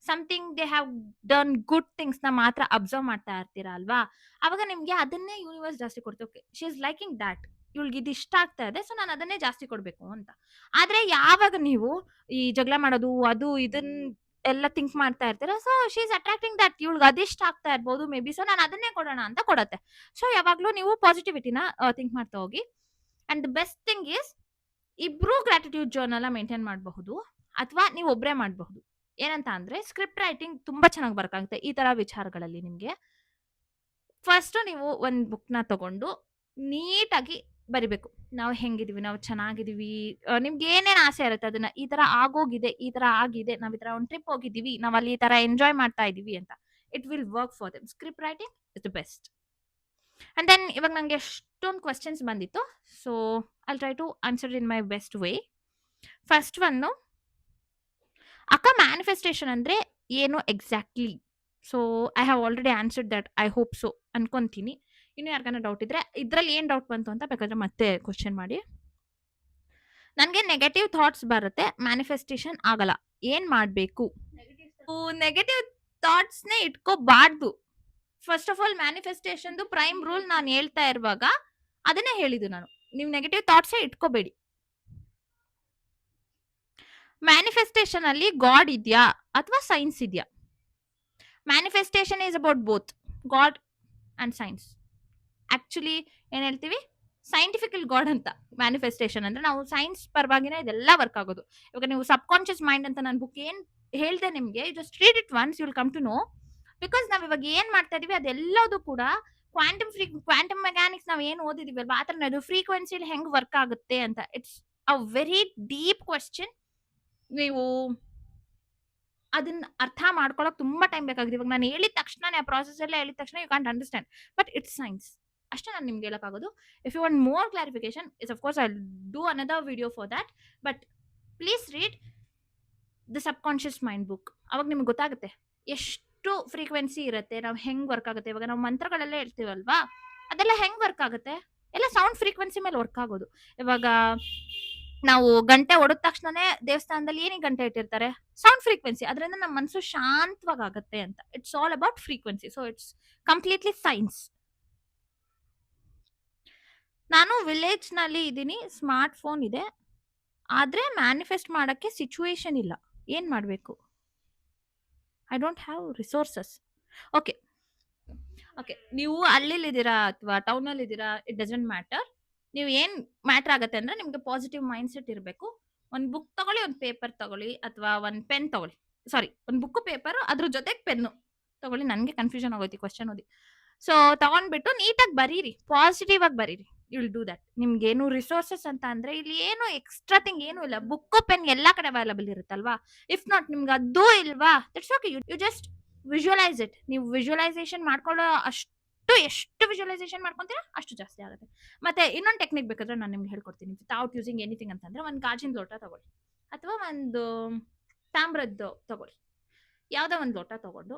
something they have done good things ನ ಮಾತ್ರ ಅಬ್ಸರ್ವ್ ಮಾಡ್ತಾ ಇರ್ತೀರಾ ಅಲ್ವಾ, ಅವಾಗ ನಿಮ್ಗೆ ಅದನ್ನೇ ಯೂನಿವರ್ಸ್ ಜಾಸ್ತಿ ಕೊಡ್ತೀವಿ. Okay, she is liking that, ಇವಳಿಗೆ ಇದು ಇಷ್ಟ ಆಗ್ತಾ ಇದೆ, ಸೊ ನಾನು ಅದನ್ನೇ ಜಾಸ್ತಿ ಕೊಡ್ಬೇಕು ಅಂತ. ಆದ್ರೆ ಯಾವಾಗ ನೀವು ಈ ಜಗಳ ಮಾಡೋದು ಅದು ಇದನ್ ಎಲ್ಲ ಥಿಂಕ್ ಮಾಡ್ತಾ ಇರ್ತೀರಾ, so she is attracting that, ಇವಳಿಗೆ ಅದಿಷ್ಟ ಆಗ್ತಾ ಇರ್ಬೋದು ಮೇ ಬಿ, ಸೊ ನಾನು ಅದನ್ನೇ ಕೊಡೋಣ ಅಂತ ಕೊಡತ್ತೆ. ಸೊ ಯಾವಾಗ್ಲೂ ನೀವು ಪಾಸಿಟಿವಿಟಿನ ಥಿಂಕ್ ಮಾಡ್ತಾ ಹೋಗಿ. And the best thing is, ಇಬ್ರು ಗ್ರಾಟಿಟ್ಯೂಡ್ ಜರ್ನಲ್ ಮೇಂಟೈನ್ ಮಾಡಬಹುದು, ಅಥವಾ ನೀವು ಒಬ್ರೇ ಮಾಡಬಹುದು. ಏನಂತ ಅಂದ್ರೆ ಸ್ಕ್ರಿಪ್ಟ್ ರೈಟಿಂಗ್ ತುಂಬಾ ಚೆನ್ನಾಗಿ ಬರ್ಕಾಗುತ್ತೆ ಈ ತರ ವಿಚಾರಗಳಲ್ಲಿ. ನಿಮ್ಗೆ ಫಸ್ಟ್ ನೀವು ಒಂದ್ ಬುಕ್ ನ ತಗೊಂಡು ನೀಟಾಗಿ ಬರಿಬೇಕು. ನಾವು ಹೆಂಗಿದೀವಿ, ನಾವು ಚೆನ್ನಾಗಿದೀವಿ, ನಿಮ್ಗೆ ಏನೇನ್ ಆಸೆ ಇರುತ್ತೆ ಅದನ್ನ, ಈ ತರ ಆಗೋಗಿದೆ, ಈ ತರ ಆಗಿದೆ, ನಾವ್ ಈ ತರ ಒಂದ್ ಟ್ರಿಪ್ ಹೋಗಿದೀವಿ, ನಾವ್ ಅಲ್ಲಿ ಈ ತರ ಎಂಜಾಯ್ ಮಾಡ್ತಾ ಇದೀವಿ ಅಂತ. It will work for them. Script writing is the best. And then ಇವಾಗ ನಂಗೆ ಎಷ್ಟೊಂದು ಕ್ವೆಶನ್ಸ್ ಬಂದಿತ್ತು, so I try to answer in my best way. First one, ಅಕ್ಕ ಮ್ಯಾನಿಫೆಸ್ಟೇಷನ್ ಅಂದ್ರೆ ಏನು exactly? So I have already answered that, I hope so ಅನ್ಕೊಂತೀನಿ. ಇನ್ನು ಯಾರಿಗಾನ doubt ಇದ್ರೆ ಇದ್ರಲ್ಲಿ ಏನ್ ಡೌಟ್ ಬಂತು ಅಂತ ಬೇಕಾದ್ರೆ ಮತ್ತೆ ಕ್ವಶನ್ ಮಾಡಿ. ನನ್ಗೆ ನೆಗೆಟಿವ್ ಥಾಟ್ಸ್ ಬರುತ್ತೆ, ಮ್ಯಾನಿಫೆಸ್ಟೇಷನ್ ಆಗಲ್ಲ, ಏನ್ ಮಾಡ್ಬೇಕು? ನೆಗೆಟಿವ್ ಥಾಟ್ಸ್ ನೇ ಇಟ್ಕೋಬಾರ್ದು. First of all manifestation prime rule ನಾನು ಹೇಳ್ತಾ ಇರುವಾಗ ಅದನ್ನೇ ಹೇಳಿದ್ದು ನಾನು, ನೀವು ನೆಗೆಟಿವ್ ಥಾಟ್ಸೇ ಇಟ್ಕೋಬೇಡಿ. ಮ್ಯಾನಿಫೆಸ್ಟೇಷನ್ ಅಲ್ಲಿ ಗಾಡ್ ಇದೆಯಾ ಅಥವಾ ಸೈನ್ಸ್ ಇದೆಯಾ? Manifestation is about both God and science. Actually ಏನ್ ಹೇಳ್ತೀವಿ, ಸೈಂಟಿಫಿಕಲ್ ಗಾಡ್ ಅಂತ. ಮ್ಯಾನಿಫೆಸ್ಟೇಷನ್ ಅಂದ್ರೆ ನಾವು ಸೈನ್ಸ್ ಪರವಾಗಿನ ಇದೆಲ್ಲ ವರ್ಕ್ ಆಗೋದು. ಇವಾಗ ನೀವು ಸಬ್ ಕಾನ್ಶಿಯಸ್ ಮೈಂಡ್ ಅಂತ ನಾನು ಬುಕ್ ಏನ್ ಹೇಳ್ದೆ ನಿಮ್ಗೆ, just read it once, you will come to know. Because ನಾವ್ ಇವಾಗ ಏನ್ ಮಾಡ್ತಾ ಇದೀವಿ ಅದೆಲ್ಲದು ಕೂಡ ಕ್ವಾಂಟಮ್ ಮೆಕ್ಯಾನಿಕ್ಸ್ ನಾವ್ ಏನ್ ಓದಿದೀವಿ ಅಲ್ವಾ, ಆ ತರ ಫ್ರೀಕ್ವೆನ್ಸಿಲಿ ಹೆಂಗ್ ವರ್ಕ್ ಆಗುತ್ತೆ ಅಂತ. It's a very deep question. ನೀವು ಅದನ್ನ ಅರ್ಥ ಮಾಡ್ಕೊಳಕ್ ತುಂಬಾ ಟೈಮ್ ಬೇಕಾಗಿದೆ. ಇವಾಗ ನಾನು ಹೇಳಿದ ತಕ್ಷಣ ಆ ಪ್ರಾಸೆಸ್ ಎಲ್ಲ ಹೇಳಿದ ತಕ್ಷಣ you can't understand, but it's science ಅಷ್ಟೇ ನಾನು ನಿಮ್ಗೆ ಹೇಳಕ್ಕಾಗೋದು. If you want more clarification is of course I do another video for that, but please read the subconscious mind book. ಅವಾಗ ನಿಮ್ಗೆ ಗೊತ್ತಾಗುತ್ತೆ ಎಷ್ಟು ಫ್ರೀಕ್ವೆನ್ಸಿ ಇರುತ್ತೆ, ನಾವು ಹೆಂಗ್ ವರ್ಕ್ ಆಗುತ್ತೆ. ಇವಾಗ ನಾವು ಮಂತ್ರಗಳೆಲ್ಲ ಹೇಳ್ತೀವಲ್ವಾ, ಅದೆಲ್ಲ ಹೆಂಗ್ ವರ್ಕ್ ಆಗುತ್ತೆ, ಎಲ್ಲ ಸೌಂಡ್ ಫ್ರೀಕ್ವೆನ್ಸಿ ಮೇಲೆ ವರ್ಕ್ ಆಗೋದು. ಇವಾಗ ನಾವು ಗಂಟೆ ಹೊಡೆದ ತಕ್ಷಣನೇ ದೇವಸ್ಥಾನದಲ್ಲಿ ಏನಿಗೆ ಗಂಟೆ ಇಟ್ಟಿರ್ತಾರೆ, ಸೌಂಡ್ ಫ್ರೀಕ್ವೆನ್ಸಿ, ಅದರಿಂದ ನಮ್ಮ ಮನಸ್ಸು ಶಾಂತವಾಗುತ್ತೆ ಅಂತ. It's all about frequency, so it's completely science. ನಾನು ವಿಲೇಜ್ ನಲ್ಲಿ ಇದ್ದೀನಿ, ಸ್ಮಾರ್ಟ್ ಫೋನ್ ಇದೆ, ಆದ್ರೆ ಮ್ಯಾನಿಫೆಸ್ಟ್ ಮಾಡಕ್ಕೆ ಸಿಚುವೇಶನ್ ಇಲ್ಲ, ಏನ್ ಮಾಡ್ಬೇಕು? I don't have resources. Okay okay, ನೀವು ಹಳ್ಳಿಲಿದ್ದೀರಾ ಅಥವಾ ಟೌನ್ ಅಲ್ಲಿ ಇದ್ದೀರಾ, ಇಟ್ ಡಸಂಟ್ ಮ್ಯಾಟರ್. ನೀವು ಏನ್ ಮ್ಯಾಟರ್ ಆಗತ್ತೆ ಅಂದ್ರೆ ನಿಮ್ಗೆ ಪಾಸಿಟಿವ್ ಮೈಂಡ್ ಸೆಟ್ ಇರಬೇಕು. ಒಂದ್ ಬುಕ್ ತಗೊಳ್ಳಿ, ಒಂದ್ ಪೇಪರ್ ತಗೊಳ್ಳಿ, ಅಥವಾ ಒಂದ್ ಪೆನ್ ತಗೊಳ್ಳಿ. ಸಾರಿ, ಒಂದ್ ಬುಕ್ ಪೇಪರ್ ಅದ್ರ ಜೊತೆಗೆ ಪೆನ್ನು ತಗೊಳ್ಳಿ. ನನ್ಗೆ ಕನ್ಫ್ಯೂಷನ್ ಆಗೋಯ್ತು ಕ್ವಶನ್ ಓದಿ. ಸೊ ತಗೊಂಡ್ಬಿಟ್ಟು ನೀಟಾಗಿ ಬರೀರಿ, ಪಾಸಿಟಿವ್ ಆಗಿ ಬರೀರಿ. Will do that. ನಿಮ್ಗೇನು ರಿಸೋರ್ಸಸ್ ಅಂತ ಅಂದ್ರೆ ಇಲ್ಲಿ ಏನು ಎಕ್ಸ್ಟ್ರಾ ಥಿಂಗ್ ಏನು ಇಲ್ಲ, ಬುಕ್ ಪೆನ್ ಎಲ್ಲಾ ಕಡೆ ಅವೈಲಬಲ್ ಇರುತ್ತಲ್ವಾ. ಇಫ್ ನಾಟ್ ನಿಮ್ಗೆ ಅದೂ ಇಲ್ವಾ, that's okay, you just visualise it. ನೀವು ವಿಜುವಲೈಸೇಷನ್ ಮಾಡ್ಕೊಳ್ಳೋ ಅಷ್ಟು ಎಷ್ಟು ವಿಜುವಲೈಸೇಷನ್ ಮಾಡ್ಕೊಂತೀರಾ ಅಷ್ಟು ಜಾಸ್ತಿ ಆಗುತ್ತೆ. ಮತ್ತೆ ಇನ್ನೊಂದು ಟೆಕ್ನಿಕ್ ಬೇಕಾದ್ರೆ ನಾನು ನಿಮ್ಗೆ ಹೇಳ್ಕೊಡ್ತೀನಿ ವಿತೌಟ್ ಯೂಸಿಂಗ್ ಎನಿಥಿಂಗ್ ಅಂತಂದ್ರೆ, ಒಂದು ಗಾಜಿನ ಲೋಟ ತಗೊಳ್ಳಿ ಅಥವಾ ಒಂದು ತಾಮ್ರದ್ದು ತಗೊಳ್ಳಿ, ಯಾವ್ದೋ ಒಂದು ಲೋಟ ತಗೊಂಡು,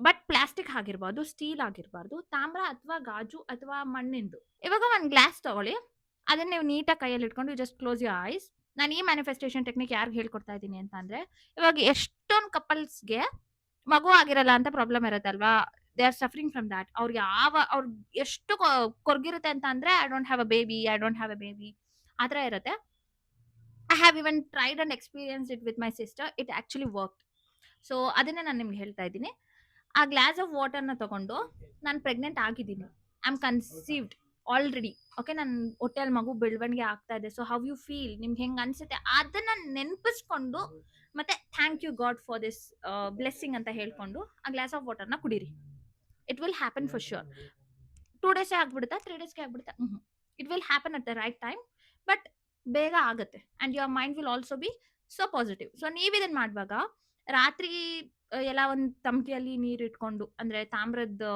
ಬಟ್ ಪ್ಲಾಸ್ಟಿಕ್ ಆಗಿರ್ಬಾರ್ದು, ಸ್ಟೀಲ್ ಆಗಿರ್ಬಾರ್ದು, ತಾಮ್ರ ಅಥವಾ ಗಾಜು ಅಥವಾ ಮಣ್ಣಿಂದು. ಇವಾಗ ಒಂದು ಗ್ಲಾಸ್ ತಗೊಳ್ಳಿ, ಅದನ್ನ ನೀವು ನೀಟಾಗಿ ಕೈಯಲ್ಲಿ ಇಟ್ಕೊಂಡು ಜಸ್ಟ್ ಕ್ಲೋಸ್ ಯುವರ್ ಐಸ್. ನಾನು ಈ ಮ್ಯಾನಿಫೆಸ್ಟೇಷನ್ ಟೆಕ್ನಿಕ್ ಯಾರಿಗೆ ಹೇಳ್ಕೊಡ್ತಾ ಇದ್ದೀನಿ ಅಂತ ಅಂದ್ರೆ, ಇವಾಗ ಎಷ್ಟೊಂದು ಕಪಲ್ಸ್ಗೆ ಮಗು ಆಗಿರಲ್ಲ ಅಂತ ಪ್ರಾಬ್ಲಮ್ ಇರುತ್ತಲ್ವಾ, they are suffering from that. ಅವ್ರು ಎಷ್ಟು ಕೊರ್ಗಿರುತ್ತೆ ಅಂತ ಅಂದ್ರೆ, I don't have a baby, I don't have a baby ಆ ಥರ ಇರುತ್ತೆ. I have even tried and experience it with my sister, it actually work. So ಅದನ್ನೇ ನಾನು ನಿಮ್ಗೆ ಹೇಳ್ತಾ ಇದ್ದೀನಿ. ಆ ಗ್ಲಾಸ್ ಆಫ್ ವಾಟರ್ನ ತಗೊಂಡು, ನಾನು ಪ್ರೆಗ್ನೆಂಟ್ ಆಗಿದ್ದೀನಿ, I am conceived already, okay, ನನ್ನ ಹೊಟ್ಟೆಯಲ್ಲಿ ಮಗು ಬೆಳವಣಿಗೆ ಆಗ್ತಾ ಇದೆ, ಸೊ ಹೌ ಯು ಫೀಲ್, ನಿಮ್ಗೆ ಹೆಂಗೆ ಅನ್ಸುತ್ತೆ ಅದನ್ನ ನೆನಪಿಸ್ಕೊಂಡು, ಮತ್ತೆ thank you God for this blessing ಅಂತ ಹೇಳ್ಕೊಂಡು ಆ ಗ್ಲಾಸ್ ಆಫ್ ವಾಟರ್ನ ಕುಡೀರಿ. It will happen for sure. 2 days ಆಗ್ಬಿಡುತ್ತಾ, 3 days ಆಗ್ಬಿಡುತ್ತಾ, it will happen at the right time, but ಬೇಗ ಆಗುತ್ತೆ. And your mind will also be so positive. So ನೀವು ಇದನ್ನ ಮಾಡುವಾಗ ರಾತ್ರಿ ಎಲ್ಲ ಒಂದು ತಮಟಿಯಲ್ಲಿ ನೀರು ಇಟ್ಕೊಂಡು, ಅಂದ್ರೆ ತಾಮ್ರದ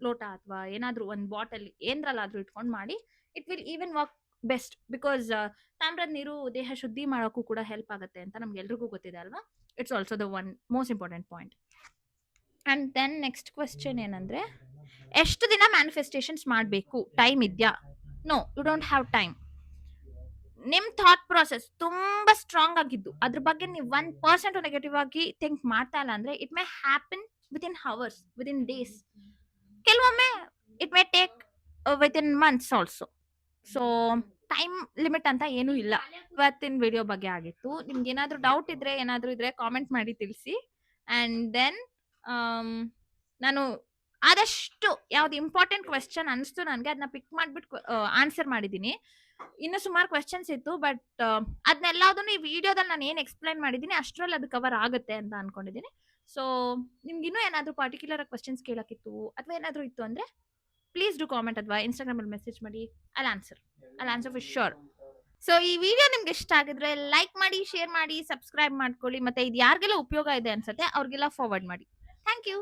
ಲೋಟ ಅಥವಾ ಏನಾದ್ರೂ ಒಂದು ಬಾಟಲ್ ಏನ್ರಲ್ಲಾದ್ರೂ ಇಟ್ಕೊಂಡು ಮಾಡಿ, it will even work best. Because ತಾಮ್ರದ ನೀರು ದೇಹ ಶುದ್ಧಿ ಮಾಡೋಕ್ಕೂ ಕೂಡ ಹೆಲ್ಪ್ ಆಗುತ್ತೆ ಅಂತ ನಮ್ಗೆ ಎಲ್ರಿಗೂ ಗೊತ್ತಿದೆ ಅಲ್ವಾ. It's also the one most important point. And then next question ಏನಂದ್ರೆ, ಎಷ್ಟು ದಿನ ಮ್ಯಾನಿಫೆಸ್ಟೇಷನ್ಸ್ ಮಾಡಬೇಕು, ಟೈಮ್ ಇದೆಯಾ? No, you don't have time. ನಿಮ್ ಥಾಟ್ ಪ್ರಾಸೆಸ್ ತುಂಬಾ ಸ್ಟ್ರಾಂಗ್ ಆಗಿದ್ದು ಅದ್ರ ಬಗ್ಗೆ ನೀವು 1% ನೆಗೆಟಿವ್ ಆಗಿ ಥಿಂಕ್ ಮಾಡ್ತಾ ಇಲ್ಲ ಅಂದ್ರೆ, it may happen with in hours, with in days. ಕೆಲವೊಮ್ಮೆ it may take with in months also. So time limit ಅಂತ ಏನೂ ಇಲ್ಲ. ಇವತ್ತಿನ ವಿಡಿಯೋ ಬಗ್ಗೆ ಆಗಿತ್ತು. ನಿಮ್ಗೆ ಏನಾದ್ರೂ ಡೌಟ್ ಇದ್ರೆ, ಏನಾದ್ರೂ ಇದ್ರೆ ಕಾಮೆಂಟ್ ಮಾಡಿ ತಿಳಿಸಿ. ಅಂಡ್ ದೆನ್ ನಾನು ಆದಷ್ಟು ಯಾವ್ದು ಇಂಪಾರ್ಟೆಂಟ್ ಕ್ವೆಶ್ಚನ್ ಅನಿಸ್ತು ನನಗೆ ಅದನ್ನ ಪಿಕ್ ಮಾಡ್ಬಿಟ್ಟು ಆನ್ಸರ್ ಮಾಡಿದ್ದೀನಿ. ಇನ್ನು ಸುಮಾರು ಕ್ವೆಶ್ಚನ್ಸ್ ಇತ್ತು, ಬಟ್ ಅದನ್ನೆಲ್ಲದನ್ನು ಈ ವಿಡಿಯೋದಲ್ಲಿ ನಾನು ಏನು ಎಕ್ಸ್ಪ್ಲೈನ್ ಮಾಡಿದ್ದೀನಿ ಅಷ್ಟರಲ್ಲಿ ಅದು ಕವರ್ ಆಗುತ್ತೆ ಅಂತ ಅನ್ಕೊಂಡಿದ್ದೀನಿ. ಸೊ ನಿಮ್ಗೆ ಇನ್ನೂ ಏನಾದರೂ ಪರ್ಟಿಕ್ಯುಲರ್ ಕ್ವೆಶ್ಚನ್ಸ್ ಕೇಳಕ್ಕಿತ್ತು ಅಥವಾ ಏನಾದರೂ ಇತ್ತು ಅಂದ್ರೆ, ಪ್ಲೀಸ್ ಡು ಕಾಮೆಂಟ್ ಅಥವಾ ಇನ್ಸ್ಟಾಗ್ರಾಮಲ್ಲಿ ಮೆಸೇಜ್ ಮಾಡಿ. I'll answer for sure. So ಈ ವಿಡಿಯೋ ನಿಮ್ಗೆ ಇಷ್ಟ ಆಗಿದ್ರೆ ಲೈಕ್ ಮಾಡಿ, ಶೇರ್ ಮಾಡಿ, ಸಬ್ಸ್ಕ್ರೈಬ್ ಮಾಡ್ಕೊಳ್ಳಿ. ಮತ್ತೆ ಇದು ಯಾರಿಗೆಲ್ಲ ಉಪಯೋಗ ಇದೆ ಅನ್ಸುತ್ತೆ ಅವ್ರಿಗೆಲ್ಲ ಫಾರ್ವರ್ಡ್ ಮಾಡಿ. Thank you.